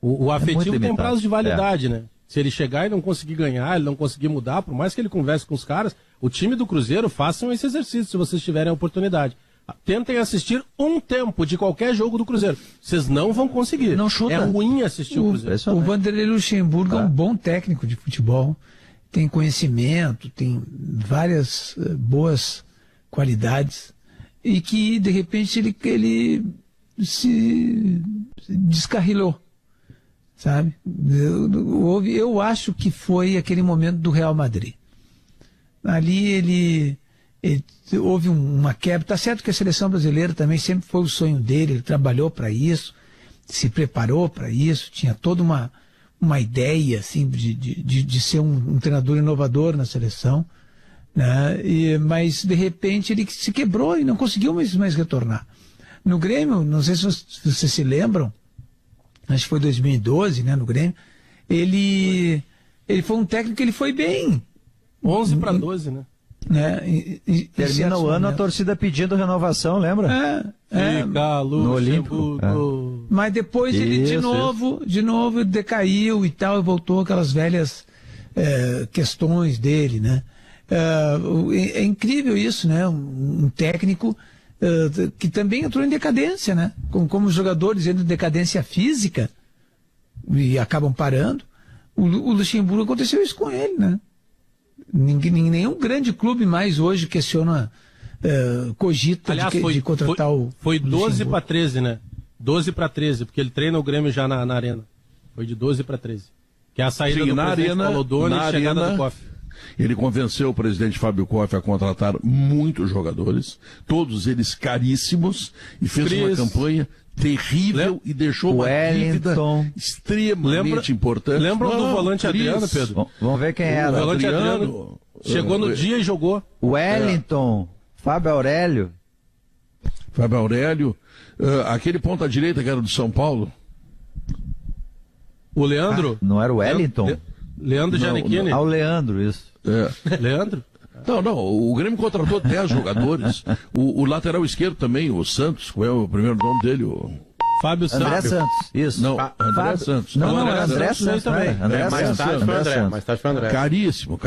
[SPEAKER 4] O afetivo tem prazo de validade, né? Se ele chegar e não conseguir ganhar, ele não conseguir mudar, por mais que ele converse com os caras, o time do Cruzeiro, façam esse exercício, se vocês tiverem a oportunidade. Tentem assistir um tempo de qualquer jogo do Cruzeiro. Vocês não vão conseguir.
[SPEAKER 3] Não chuta.
[SPEAKER 4] É ruim assistir o Cruzeiro.
[SPEAKER 3] O Vanderlei Luxemburgo é um bom técnico de futebol. Tem conhecimento, tem várias boas qualidades e que, de repente, ele se descarrilhou, sabe? Eu acho que foi aquele momento do Real Madrid. Ali ele houve uma quebra. Tá certo que a seleção brasileira também sempre foi o sonho dele, ele trabalhou para isso, se preparou para isso, tinha toda uma ideia assim, de ser um treinador inovador na seleção, né? Mas de repente ele se quebrou e não conseguiu mais retornar. No Grêmio, não sei se vocês se lembram, acho que foi 2012, né, no Grêmio, ele foi um técnico que ele foi bem.
[SPEAKER 4] 11-12, né?
[SPEAKER 6] Termina o ano a torcida pedindo renovação, lembra?
[SPEAKER 4] No Olímpico.
[SPEAKER 3] Mas depois ele de novo decaiu e tal, e voltou aquelas velhas questões dele, né? É incrível isso, né? Um técnico que também entrou em decadência, né? Como os jogadores entram em decadência física e acabam parando. O Luxemburgo aconteceu isso com ele, né? Nenhum grande clube mais hoje questiona, cogita. Aliás, de contratar
[SPEAKER 4] foi 12-13, né? 12-13, porque ele treina o Grêmio já na arena. Foi de 12-13. Que é a saída do presidente Paulo Doni e a chegada do Koff.
[SPEAKER 1] Ele convenceu o presidente Fábio Koff a contratar muitos jogadores, todos eles caríssimos, e fez uma campanha terrível e deixou uma dívida extremamente importante.
[SPEAKER 4] Lembram do volante Adriano, Pedro?
[SPEAKER 6] Vamos ver quem era.
[SPEAKER 4] O volante Adriano chegou no dia e jogou.
[SPEAKER 6] Wellington, Fábio Aurélio.
[SPEAKER 1] Aquele ponta-direita que era do São Paulo.
[SPEAKER 4] O Leandro?
[SPEAKER 6] Não era o Wellington?
[SPEAKER 4] Leandro Giannichini?
[SPEAKER 6] Ah, o Leandro, isso.
[SPEAKER 4] Leandro?
[SPEAKER 1] Não, o Grêmio contratou 10 jogadores. O lateral esquerdo também, o Santos, qual é o primeiro nome dele?
[SPEAKER 4] Fábio
[SPEAKER 6] André
[SPEAKER 4] Santos.
[SPEAKER 6] Santos, isso.
[SPEAKER 1] Não, André Santos.
[SPEAKER 6] Não, André Santos também. André
[SPEAKER 2] Mais tarde foi o André.
[SPEAKER 1] Caríssimo.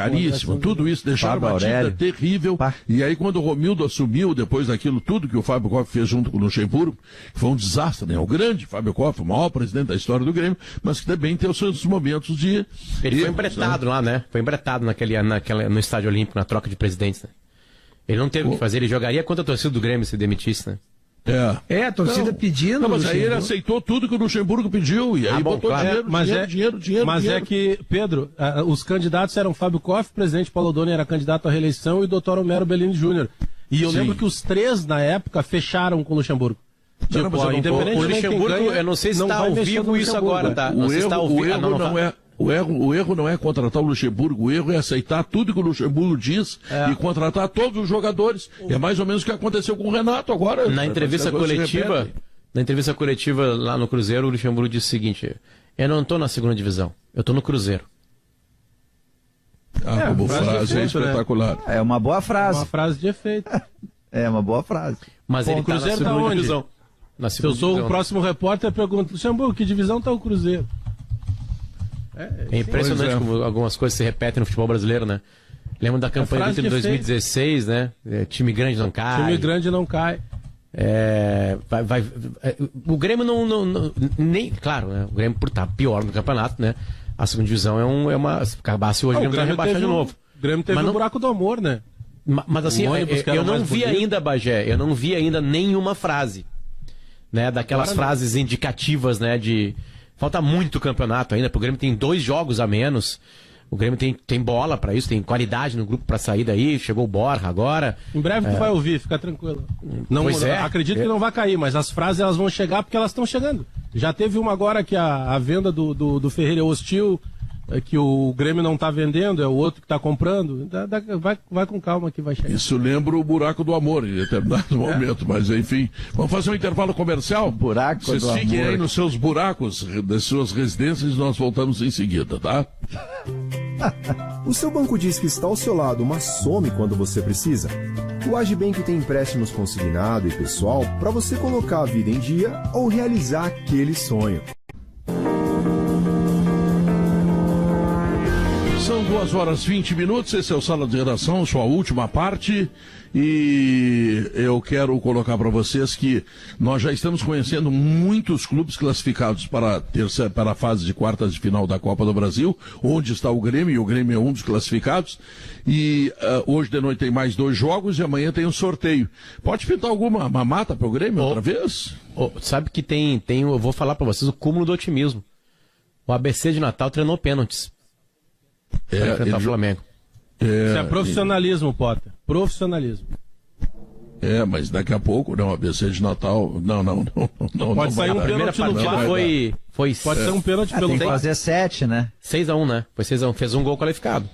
[SPEAKER 1] Tudo isso deixaram uma dívida terrível. E aí, quando o Romildo assumiu, depois daquilo tudo que o Fábio Koff fez junto com o Luxemburgo, que foi um desastre, né? O grande Fábio Koff, o maior presidente da história do Grêmio, mas que também tem os seus momentos de...
[SPEAKER 2] Ele foi embretado lá, né? Foi embretado no Estádio Olímpico, na troca de presidentes, né? Ele não teve o que fazer, ele jogaria contra a torcida do Grêmio se demitisse, né?
[SPEAKER 3] A torcida pedindo.
[SPEAKER 1] Não, mas aí ele aceitou tudo que o Luxemburgo pediu e aí botou dinheiro.
[SPEAKER 4] Mas é que, Pedro, os candidatos eram Fábio Koff, presidente Paulo Doni era candidato à reeleição e o Dr. Homero Bellini Jr. E eu lembro que os três, na época, fecharam com o Luxemburgo.
[SPEAKER 2] O Luxemburgo, eu não sei se está ao vivo isso agora, tá?
[SPEAKER 1] O erro não é contratar o Luxemburgo, o erro é aceitar tudo que o Luxemburgo diz e contratar todos os jogadores. É mais ou menos o que aconteceu com o Renato agora.
[SPEAKER 2] Na entrevista coletiva lá no Cruzeiro, o Luxemburgo disse o seguinte: eu não estou na segunda divisão, eu estou no Cruzeiro.
[SPEAKER 1] Como frase é espetacular.
[SPEAKER 6] É uma boa frase.
[SPEAKER 4] Uma frase de efeito.
[SPEAKER 6] É uma boa frase.
[SPEAKER 2] Mas ele está na segunda divisão.
[SPEAKER 4] Se eu sou o próximo repórter, eu pergunto: Luxemburgo, que divisão está o Cruzeiro?
[SPEAKER 2] É impressionante como algumas coisas se repetem no futebol brasileiro, né? Lembra da campanha do Inter em 2016, né? Time grande não cai.
[SPEAKER 4] Time grande não cai.
[SPEAKER 2] O Grêmio nem... Claro, né? O Grêmio por estar pior no campeonato, né? A segunda divisão é uma... Se acabasse hoje, o Grêmio vai rebaixar de novo.
[SPEAKER 4] O Grêmio teve um buraco do amor, né?
[SPEAKER 2] Mas assim, eu não vi ainda, Bagé, eu não vi ainda nenhuma frase, né? Daquelas frases indicativas, né? Falta muito campeonato ainda, porque o Grêmio tem 2 jogos a menos. O Grêmio tem bola pra isso, tem qualidade no grupo pra sair daí. Chegou o Borja agora.
[SPEAKER 4] Em breve tu vai ouvir, fica tranquilo. Acredito que não vai cair, mas as frases elas vão chegar porque elas estão chegando. Já teve uma agora que a venda do Ferreira é hostil, que o Grêmio não tá vendendo, é o outro que tá comprando. Vai com calma que vai chegar.
[SPEAKER 1] Isso lembra o buraco do amor em determinado momento, mas enfim. Vamos fazer um intervalo comercial?
[SPEAKER 6] Vocês
[SPEAKER 1] fiquem aí nos seus buracos das suas residências e nós voltamos em seguida, tá?
[SPEAKER 11] O seu banco diz que está ao seu lado, mas some quando você precisa? O Agibank tem empréstimos consignado e pessoal para você colocar a vida em dia ou realizar aquele sonho.
[SPEAKER 1] São 2h20, esse é o Sala de Redação, sua última parte, e eu quero colocar para vocês que nós já estamos conhecendo muitos clubes classificados para a fase de quartas de final da Copa do Brasil, onde está o Grêmio, e o Grêmio é um dos classificados, e hoje de noite tem mais 2 jogos e amanhã tem um sorteio. Pode pintar alguma mamata para o Grêmio outra vez?
[SPEAKER 2] Sabe que tem, eu vou falar para vocês, o cúmulo do otimismo. O ABC de Natal treinou pênaltis. Para enfrentar o Flamengo.
[SPEAKER 4] Isso é profissionalismo, Potter. Profissionalismo.
[SPEAKER 1] Mas daqui a pouco, não, ABC de Natal. Não.
[SPEAKER 4] Pode sair um pênalti no VAR.
[SPEAKER 2] Pode
[SPEAKER 4] ser um pênalti pelo
[SPEAKER 6] VAR.
[SPEAKER 4] VAR.
[SPEAKER 6] Tem que fazer 7, né?
[SPEAKER 2] 6-1, né? Foi 6-1. Fez um gol qualificado.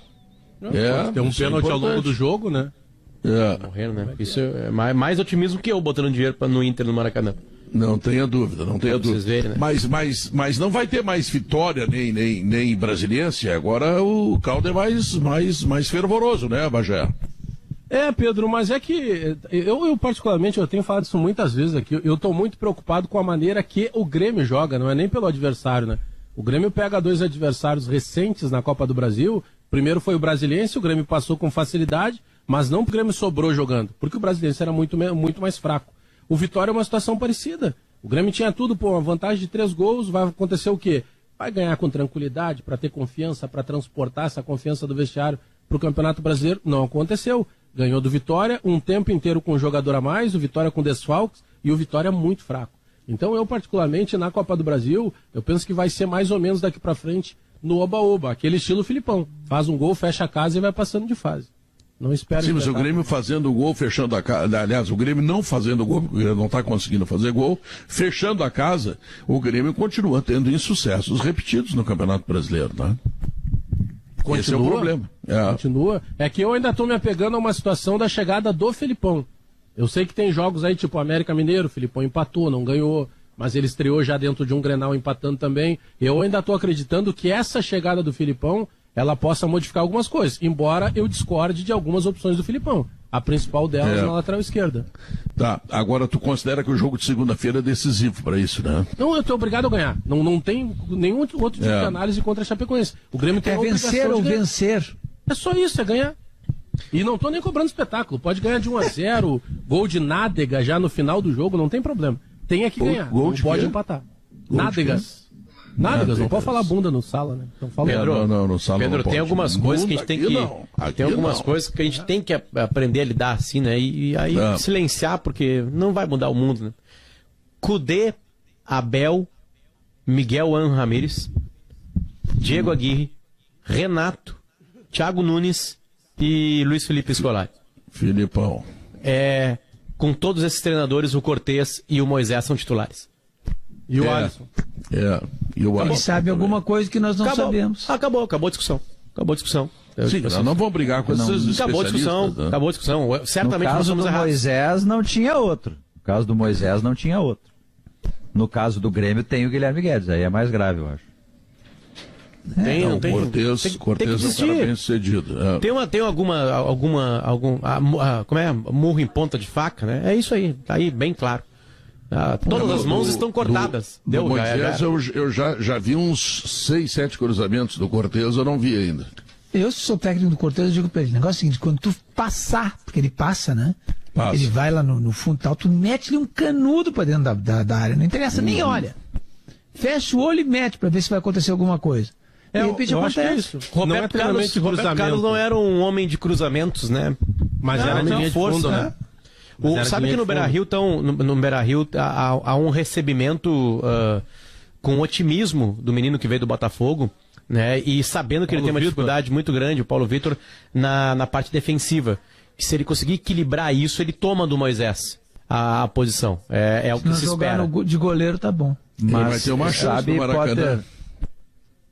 [SPEAKER 4] Pode ter um pênalti ao longo do jogo, né?
[SPEAKER 2] Morrendo, né? Isso é mais otimismo que eu botando dinheiro no Inter no Maracanã.
[SPEAKER 1] Não tenha dúvida, não tenha dúvida.
[SPEAKER 2] Verem, né?
[SPEAKER 1] Mas não vai ter mais Vitória nem Brasiliense. Agora o caldo é mais fervoroso, né, Bagé?
[SPEAKER 4] Pedro, mas é que eu particularmente, eu tenho falado isso muitas vezes aqui, eu estou muito preocupado com a maneira que o Grêmio joga, não é nem pelo adversário, né? O Grêmio pega 2 adversários recentes na Copa do Brasil, primeiro foi o Brasiliense, o Grêmio passou com facilidade, mas não porque o Grêmio sobrou jogando, porque o Brasiliense era muito mais fraco. O Vitória é uma situação parecida. O Grêmio tinha tudo, uma vantagem de 3 gols, vai acontecer o quê? Vai ganhar com tranquilidade, para ter confiança, para transportar essa confiança do vestiário para o Campeonato Brasileiro. Não aconteceu. Ganhou do Vitória, um tempo inteiro com um jogador a mais, o Vitória com desfalques e o Vitória muito fraco. Então eu, particularmente, na Copa do Brasil, eu penso que vai ser mais ou menos daqui para frente no oba-oba, aquele estilo Filipão. Faz um gol, fecha a casa e vai passando de fase. Não espero.
[SPEAKER 1] Sim, mas o Grêmio fazendo o gol, fechando a casa. Aliás, o Grêmio não fazendo o gol, porque o Grêmio não está conseguindo fazer gol. Fechando a casa, o Grêmio continua tendo insucessos repetidos no Campeonato Brasileiro, tá?
[SPEAKER 4] Continua, esse é o problema. Continua. É que eu ainda estou me apegando a uma situação da chegada do Felipão. Eu sei que tem jogos aí, tipo América Mineiro, o Felipão empatou, não ganhou. mas ele estreou já dentro de um Grenal empatando também. Eu ainda estou acreditando que essa chegada do Filipão, ela possa modificar algumas coisas, embora eu discorde de algumas opções do Filipão. A principal delas na lateral esquerda.
[SPEAKER 1] Tá, agora tu considera que o jogo de segunda-feira é decisivo para isso, né?
[SPEAKER 4] Não, eu estou obrigado a ganhar. Não tem nenhum outro tipo de análise contra a Chapecoense. O Grêmio tem a
[SPEAKER 3] vencer ou vencer.
[SPEAKER 4] É só isso, é ganhar. E não estou nem cobrando espetáculo. Pode ganhar de 1-0, gol de Nádega já no final do jogo, não tem problema. Tem que ganhar, não pode empatar. Nádegas, não pode falar bunda no Sala, né? Então, fala
[SPEAKER 2] Pedro,
[SPEAKER 1] no Sala
[SPEAKER 2] Pedro,
[SPEAKER 1] não
[SPEAKER 2] tem
[SPEAKER 1] pode.
[SPEAKER 2] algumas coisas que a gente tem que... Tem algumas coisas que a gente tem que aprender a lidar assim, né? E aí silenciar, porque não vai mudar o mundo, né? Kudê, Abel, Miguel Ángel Ramírez, Diego Aguirre, Renato, Thiago Nunes e Luiz Felipe Scolari.
[SPEAKER 1] Filipão.
[SPEAKER 2] Com todos esses treinadores, o Cortez e o Moisés são titulares.
[SPEAKER 4] E o Alisson.
[SPEAKER 1] E o
[SPEAKER 3] Ele
[SPEAKER 1] Alisson
[SPEAKER 3] sabe alguma coisa que nós não sabemos.
[SPEAKER 2] Acabou a discussão.
[SPEAKER 1] Sim, nós não vamos brigar com esses especialistas.
[SPEAKER 2] Acabou a discussão. Certamente
[SPEAKER 6] no
[SPEAKER 2] nós
[SPEAKER 6] caso
[SPEAKER 2] somos
[SPEAKER 6] do
[SPEAKER 2] errados.
[SPEAKER 6] Moisés não tinha outro. No caso do Moisés não tinha outro. No caso do Grêmio tem o Guilherme Guedes, aí é mais grave, eu acho.
[SPEAKER 1] Cortez é um cara bem sucedido.
[SPEAKER 2] Tem murro em ponta de faca, né? É isso aí, tá aí bem claro. Todas as mãos estão cortadas.
[SPEAKER 1] Do Moisés, eu já vi uns 6, 7 cruzamentos do Cortez, eu não vi ainda.
[SPEAKER 3] Eu, se sou técnico do Cortez, eu digo pra ele, o negócio é o seguinte, quando tu passar, porque ele passa, né?
[SPEAKER 1] Passa.
[SPEAKER 3] Ele vai lá no fundo tal, tu mete-lhe um canudo pra dentro da área, não interessa, nem olha. Fecha o olho e mete pra ver se vai acontecer alguma coisa. De repente
[SPEAKER 4] eu acho que é
[SPEAKER 3] acontece.
[SPEAKER 4] isso.
[SPEAKER 2] Roberto Carlos não era um homem de cruzamentos, né?
[SPEAKER 4] Mas era de força, né?
[SPEAKER 2] Sabe que no Beira-Rio há um recebimento com otimismo do menino que veio do Botafogo, né? E sabendo que ele tem uma dificuldade muito grande, o Paulo Vitor, na parte defensiva. E se ele conseguir equilibrar isso, ele toma do Moisés a posição. É o que se espera.
[SPEAKER 3] De goleiro tá bom.
[SPEAKER 1] Mas vai ter uma chance no Maracanã.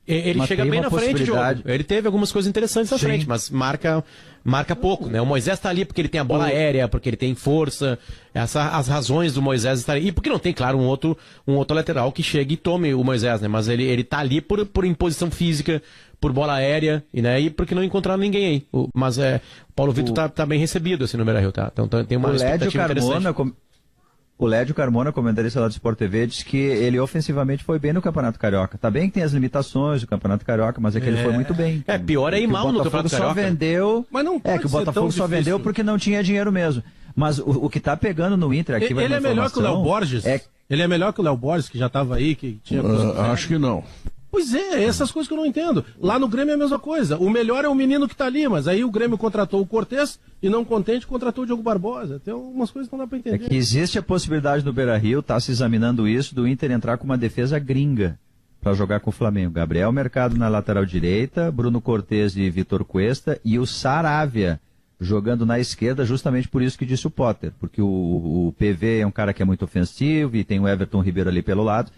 [SPEAKER 2] Ele chega bem na frente, jogo. Ele teve algumas coisas interessantes na frente, mas marca pouco, né? O Moisés está ali porque ele tem a bola aérea, porque ele tem força, as razões do Moisés estarem... E porque não tem, claro, um outro lateral que chegue e tome o Moisés, né? Mas ele tá ali por imposição física, por bola aérea, né? E porque não encontraram ninguém aí. Mas o Paulo Vitor tá bem recebido, assim, no Beira-Rio, tá? Então tem uma expectativa interessante.
[SPEAKER 6] O Lédio Carmona, comentarista lá do Sport TV, disse que ele ofensivamente foi bem no Campeonato Carioca. Tá bem que tem as limitações do Campeonato Carioca, mas é que ele foi muito bem.
[SPEAKER 2] Pior é ir mal no Campeonato Carioca.
[SPEAKER 6] Mas não que o Botafogo só vendeu porque não tinha dinheiro mesmo. Mas o que tá pegando no Inter aqui...
[SPEAKER 4] Ele é melhor que o Léo Borges? Ele é melhor que o Léo Borges, que já estava aí, que tinha...
[SPEAKER 1] Acho que não.
[SPEAKER 4] Pois é, essas coisas que eu não entendo. Lá no Grêmio é a mesma coisa. O melhor é o menino que tá ali, mas aí o Grêmio contratou o Cortez e não contente contratou o Diogo Barbosa. Tem algumas coisas que não dá pra entender.
[SPEAKER 6] É que existe a possibilidade no Beira-Rio, tá se examinando isso, do Inter entrar com uma defesa gringa para jogar com o Flamengo. Gabriel Mercado na lateral direita, Bruno Cortez e Vitor Cuesta e o Saravia jogando na esquerda, justamente por isso que disse o Potter, porque o PV é um cara que é muito ofensivo e tem o Everton Ribeiro ali pelo lado.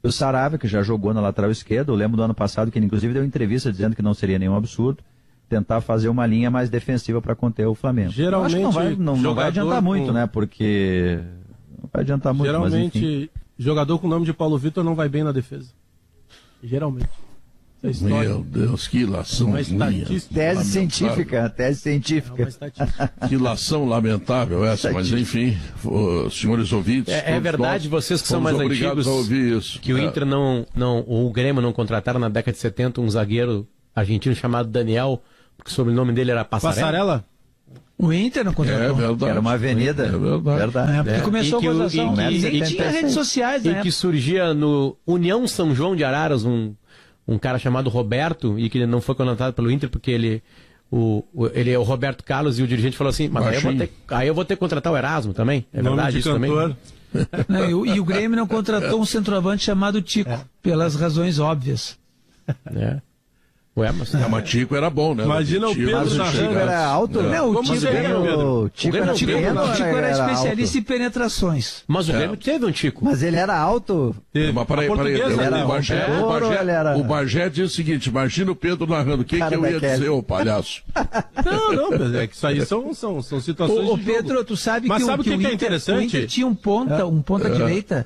[SPEAKER 6] O Saravia, que já jogou na lateral esquerda, eu lembro do ano passado que ele inclusive deu entrevista dizendo que não seria nenhum absurdo tentar fazer uma linha mais defensiva para conter o Flamengo.
[SPEAKER 4] Geralmente
[SPEAKER 6] eu acho que não vai adiantar muito, né? Porque não vai adiantar muito.
[SPEAKER 4] Geralmente,
[SPEAKER 6] mas,
[SPEAKER 4] jogador com o nome de Paulo Vitor não vai bem na defesa. Geralmente.
[SPEAKER 1] Meu Deus, que ilação.
[SPEAKER 6] Tese científica.
[SPEAKER 1] Que ilação lamentável essa, mas enfim, senhores ouvintes.
[SPEAKER 2] É verdade, vocês que são mais antigos,
[SPEAKER 1] a ouvir isso.
[SPEAKER 2] Que o Inter o Grêmio não contrataram na década de 70 um zagueiro argentino chamado Daniel, porque o sobrenome dele era Passarella.
[SPEAKER 3] O Inter não contratou.
[SPEAKER 1] É verdade.
[SPEAKER 6] Era uma avenida.
[SPEAKER 1] É verdade.
[SPEAKER 3] Porque começou a gozação. E tinha redes sociais, né?
[SPEAKER 2] E que surgia no União São João de Araras, um cara chamado Roberto, e que ele não foi contratado pelo Inter porque ele é o Roberto Carlos, e o dirigente falou assim, mas aí eu vou ter que contratar o Erasmo também. É verdade isso também?
[SPEAKER 3] Não, e o Grêmio não contratou um centroavante chamado Tico, pelas razões óbvias.
[SPEAKER 2] Ué, mas
[SPEAKER 1] Tico era bom, né?
[SPEAKER 4] Imagina o Pedro
[SPEAKER 6] na Tico era alto?
[SPEAKER 3] Não, o Tico era especialista em
[SPEAKER 6] alto.
[SPEAKER 3] penetrações.
[SPEAKER 2] Mas o Grêmio teve um Tico.
[SPEAKER 6] Mas ele era alto?
[SPEAKER 1] Mas peraí. O Bagé diz o seguinte, imagina o Pedro narrando. O que eu ia dizer, ô palhaço?
[SPEAKER 4] Não, é que isso aí são situações
[SPEAKER 3] de Pedro, tu sabe que o
[SPEAKER 4] é interessante?
[SPEAKER 3] O Inter tinha um ponta direita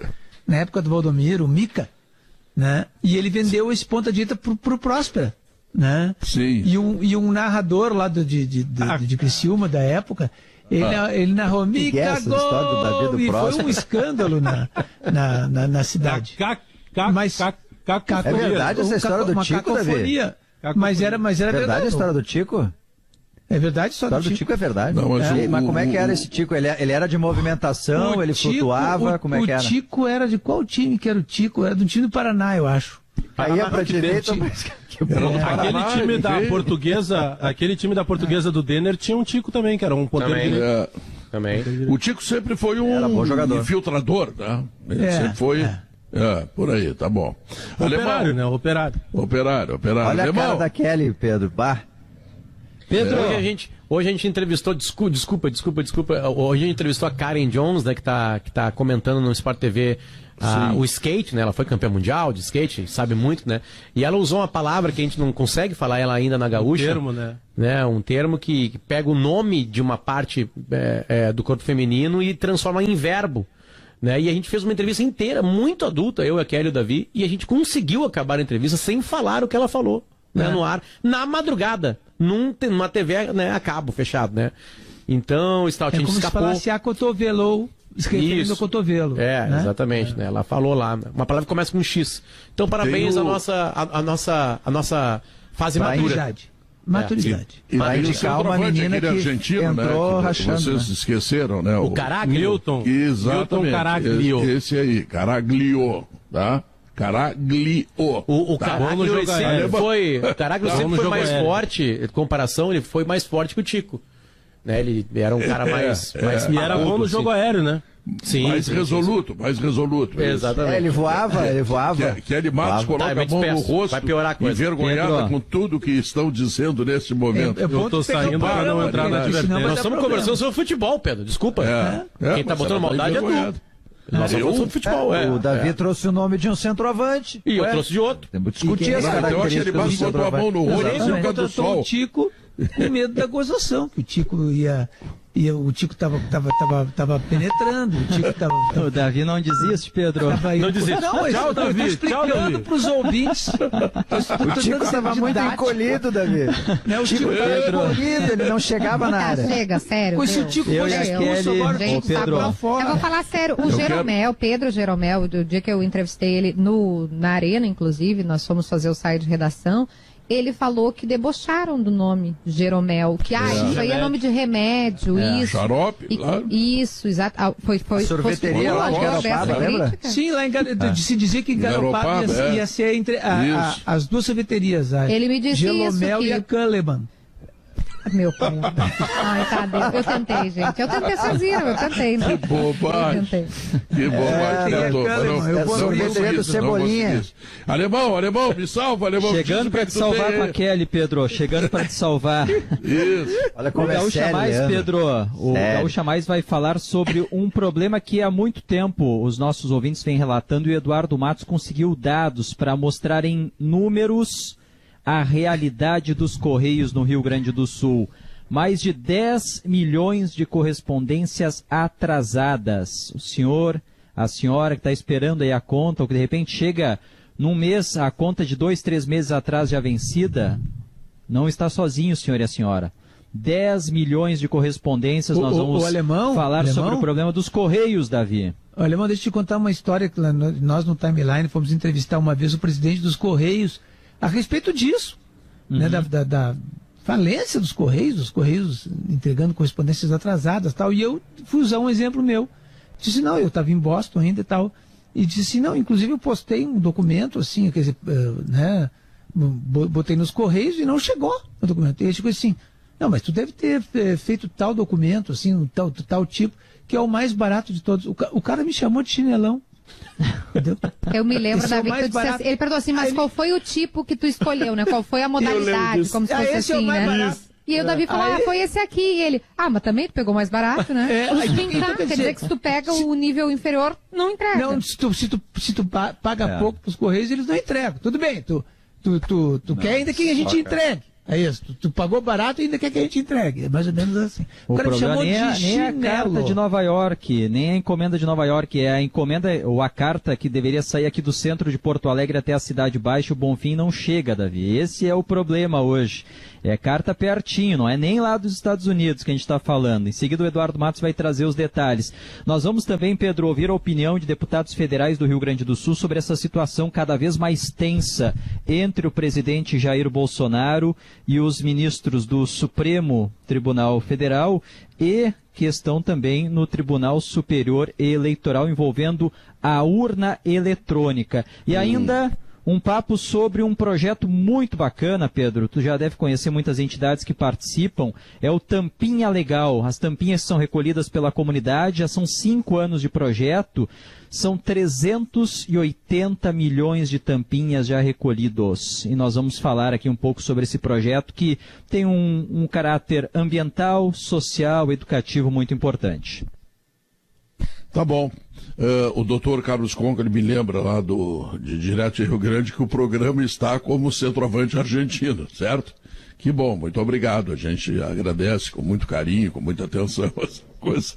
[SPEAKER 3] na época do Valdomiro, o Mica, né? E ele vendeu esse ponta-direita pro Próspera, né?
[SPEAKER 1] Sim.
[SPEAKER 3] E um narrador lá de Criciúma, da época, ele narrou Mica, gol! E foi um escândalo na cidade. Mas
[SPEAKER 6] é verdade essa história do Tico, Davi?
[SPEAKER 3] Mas era
[SPEAKER 6] verdade a história do Tico?
[SPEAKER 3] É verdade a história do Tico?
[SPEAKER 6] É verdade.
[SPEAKER 1] Não,
[SPEAKER 6] mas como é que era esse Tico? Ele era de movimentação, ele flutuava, como é que era?
[SPEAKER 3] O Tico era de qual time que era o Tico? Era do time do Paraná, eu acho.
[SPEAKER 6] Aí ia pra direita, mas...
[SPEAKER 4] Aquele time da portuguesa do Denner tinha um Tico também, que era um poder
[SPEAKER 2] também.
[SPEAKER 1] O Tico sempre foi um infiltrador, né? Ele sempre foi... por aí, tá bom.
[SPEAKER 4] Operário, né? Operário.
[SPEAKER 6] Olha a cara da Kelly, Pedro. Bah.
[SPEAKER 2] Pedro, hoje a gente entrevistou, desculpa. Hoje a gente entrevistou a Karen Jones, né, que tá comentando no Sport TV o skate, né? Ela foi campeã mundial de skate, sabe muito, né? E ela usou uma palavra que a gente não consegue falar ela ainda na gaúcha.
[SPEAKER 4] Um termo,
[SPEAKER 2] né? Um termo que pega o nome de uma parte do corpo feminino e transforma em verbo. Né? E a gente fez uma entrevista inteira, muito adulta, eu, a Kelly e o Davi, e a gente conseguiu acabar a entrevista sem falar o que ela falou, né, no ar, na madrugada, numa TV, né, a cabo, fechado, né? Então, o Staltin escapou.
[SPEAKER 3] Se falasse a cotovelo, escrevendo no cotovelo.
[SPEAKER 2] Né? Exatamente, né? Ela falou lá, uma palavra que começa com um X. Então, parabéns à nossa fase madura.
[SPEAKER 3] Maturidade.
[SPEAKER 1] E vai indicar uma menina que argentino, entrou, né, rachando. Vocês esqueceram, né?
[SPEAKER 2] O Caraglio.
[SPEAKER 1] Milton. Exatamente.
[SPEAKER 4] Caraglio.
[SPEAKER 1] Esse aí, Caraglio, tá? Caraglio.
[SPEAKER 2] O Caraglio sempre foi mais forte, em comparação, ele foi mais forte que o Tico. Né? Ele era um cara mais
[SPEAKER 4] e era bom no jogo aéreo, né?
[SPEAKER 1] Sim, mais resoluto.
[SPEAKER 2] Exatamente.
[SPEAKER 6] Ele voava.
[SPEAKER 1] Kelly Matos coloca a mão no rosto,
[SPEAKER 2] vai piorar a coisa.
[SPEAKER 1] Envergonhada com tudo que estão dizendo nesse momento.
[SPEAKER 4] Eu tô saindo para não entrar na advertência.
[SPEAKER 2] Nós estamos conversando sobre futebol, Pedro, desculpa. Quem tá botando maldade é tu. Nós estamos sobre futebol,
[SPEAKER 6] O Davi trouxe o nome de um centroavante.
[SPEAKER 2] E eu trouxe de outro.
[SPEAKER 6] Temos que discutir as características.
[SPEAKER 1] Eu acho que ele botou a mão no rosto por causa do sol.
[SPEAKER 3] O Tico com medo da gozação, que o Tico o Tico tava penetrando, o Tico tava...
[SPEAKER 6] O Davi não desiste, Pedro.
[SPEAKER 2] Não desiste.
[SPEAKER 3] Tchau, Davi. Explicando pros ouvintes.
[SPEAKER 6] O Tico estava muito encolhido, Davi.
[SPEAKER 3] O Tico
[SPEAKER 6] estava encolhido, ele não chegava na área.
[SPEAKER 12] Chega, sério.
[SPEAKER 3] Se o Tico
[SPEAKER 6] fosse expulso agora,
[SPEAKER 12] Pedro. Eu vou falar sério, Pedro Jeromel, do dia que eu entrevistei ele na Arena, inclusive, nós fomos fazer o saio de redação, ele falou que debocharam do nome Jeromel, que isso aí é nome de remédio, isso.
[SPEAKER 1] Xarope, claro.
[SPEAKER 12] Isso, exato. Foi
[SPEAKER 6] sorveteria lá de Garopaba, lembra?
[SPEAKER 3] Sim, lá se dizia que em Garopaba ia ser entre as duas sorveterias,
[SPEAKER 12] ele me disse
[SPEAKER 3] Jeromel e a Kahneman.
[SPEAKER 12] Meu pai. Ai, tá, eu tentei, gente. Eu tentei sozinho, né?
[SPEAKER 1] Que bobagem. Que bobagem.
[SPEAKER 6] Sorveteria do Cebolinha.
[SPEAKER 1] Alemão, me salva, Alemão.
[SPEAKER 13] Chegando pra te salvar com a Kelly, Pedro. Chegando pra te salvar.
[SPEAKER 1] Isso.
[SPEAKER 6] Olha como
[SPEAKER 13] o Gaúcha Mais, Pedro. O Gaúcha Mais vai falar sobre um problema que há muito tempo os nossos ouvintes vêm relatando e o Eduardo Matos conseguiu dados para mostrar em números a realidade dos Correios no Rio Grande do Sul. Mais de 10 milhões de correspondências atrasadas. O senhor, a senhora que está esperando aí a conta, ou que de repente chega num mês, a conta de 2, 3 meses atrás já vencida, não está sozinho, senhor e a senhora. 10 milhões de correspondências, nós vamos falar sobre o problema dos Correios, Davi.
[SPEAKER 3] Alemão, deixa eu te contar uma história que nós no Timeline fomos entrevistar uma vez o presidente dos Correios a respeito disso, né, da falência dos Correios entregando correspondências atrasadas, tal, e eu fui usar um exemplo meu. Disse, não, eu estava em Boston ainda e tal, e disse, não, inclusive eu postei um documento, assim, quer dizer, né, botei nos Correios e não chegou o documento. E ele ficou assim, não, mas tu deve ter feito tal documento, assim, tal tipo, que é o mais barato de todos. O cara me chamou de chinelão. Entendeu?
[SPEAKER 12] Eu me lembro, Davi, que tu disse assim, ele perguntou assim, mas qual foi o tipo que tu escolheu, né? Qual foi a modalidade, como se fosse assim, né?
[SPEAKER 3] Barato.
[SPEAKER 12] E aí o Davi falou, foi esse aqui. E ele, mas também tu pegou mais barato, né? Quer dizer que se tu pega o nível inferior, não entrega.
[SPEAKER 3] Não, se tu paga pouco pros Correios, eles não entregam. Tudo bem, tu quer ainda que a gente entregue. É isso. Tu pagou barato e ainda quer que a gente entregue. É mais ou menos assim.
[SPEAKER 13] O
[SPEAKER 3] cara me
[SPEAKER 13] problema
[SPEAKER 3] chamou
[SPEAKER 13] nem é a carta de Nova York, nem a encomenda de Nova York, é a encomenda ou a carta que deveria sair aqui do centro de Porto Alegre até a Cidade Baixa, o Bonfim não chega, Davi. Esse é o problema hoje. É carta pertinho, não é nem lá dos Estados Unidos que a gente está falando. Em seguida o Eduardo Matos vai trazer os detalhes. Nós vamos também, Pedro, ouvir a opinião de deputados federais do Rio Grande do Sul sobre essa situação cada vez mais tensa entre o presidente Jair Bolsonaro e os ministros do Supremo Tribunal Federal e questão também no Tribunal Superior Eleitoral envolvendo a urna eletrônica. E ainda um papo sobre um projeto muito bacana, Pedro. Tu já deve conhecer muitas entidades que participam. É o Tampinha Legal. As tampinhas são recolhidas pela comunidade. Já são 5 anos de projeto. São 380 milhões de tampinhas já recolhidos. E nós vamos falar aqui um pouco sobre esse projeto que tem um caráter ambiental, social, educativo muito importante.
[SPEAKER 1] Tá bom. O doutor Carlos Conca, ele me lembra lá direto de Rio Grande que o programa está como centroavante argentino, certo? Que bom, muito obrigado. A gente agradece com muito carinho, com muita atenção essa coisa.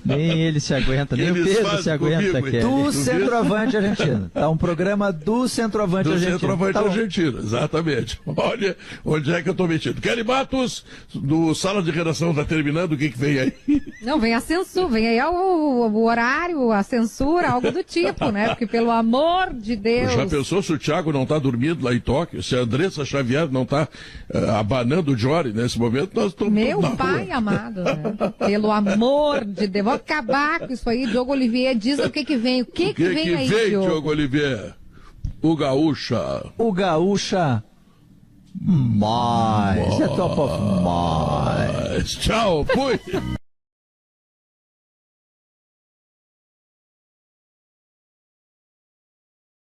[SPEAKER 6] Nem ele se aguenta, nem o Pedro se aguenta. Do centroavante argentino. Tá um programa do centroavante argentino.
[SPEAKER 1] Do centroavante argentino, exatamente. Olha onde é que eu tô metido. Kelly Matos, do Sala de Redação, tá terminando, o que vem aí?
[SPEAKER 12] Não, vem a censura, vem aí o horário, a censura, algo do tipo, né? Porque pelo amor de Deus...
[SPEAKER 1] Já pensou se o Thiago não tá dormindo lá em Tóquio? Se a Andressa Xavier não tá abanando o Jory nesse momento, nós estamos...
[SPEAKER 12] Meu pai amado, né? Pelo amor de Deus, vou acabar com isso aí. Diogo Olivier, diz o que vem. O que vem aí,
[SPEAKER 1] Diogo Olivier? O Gaúcha.
[SPEAKER 6] O Gaúcha. Mais. É top of mais.
[SPEAKER 1] Tchau, fui.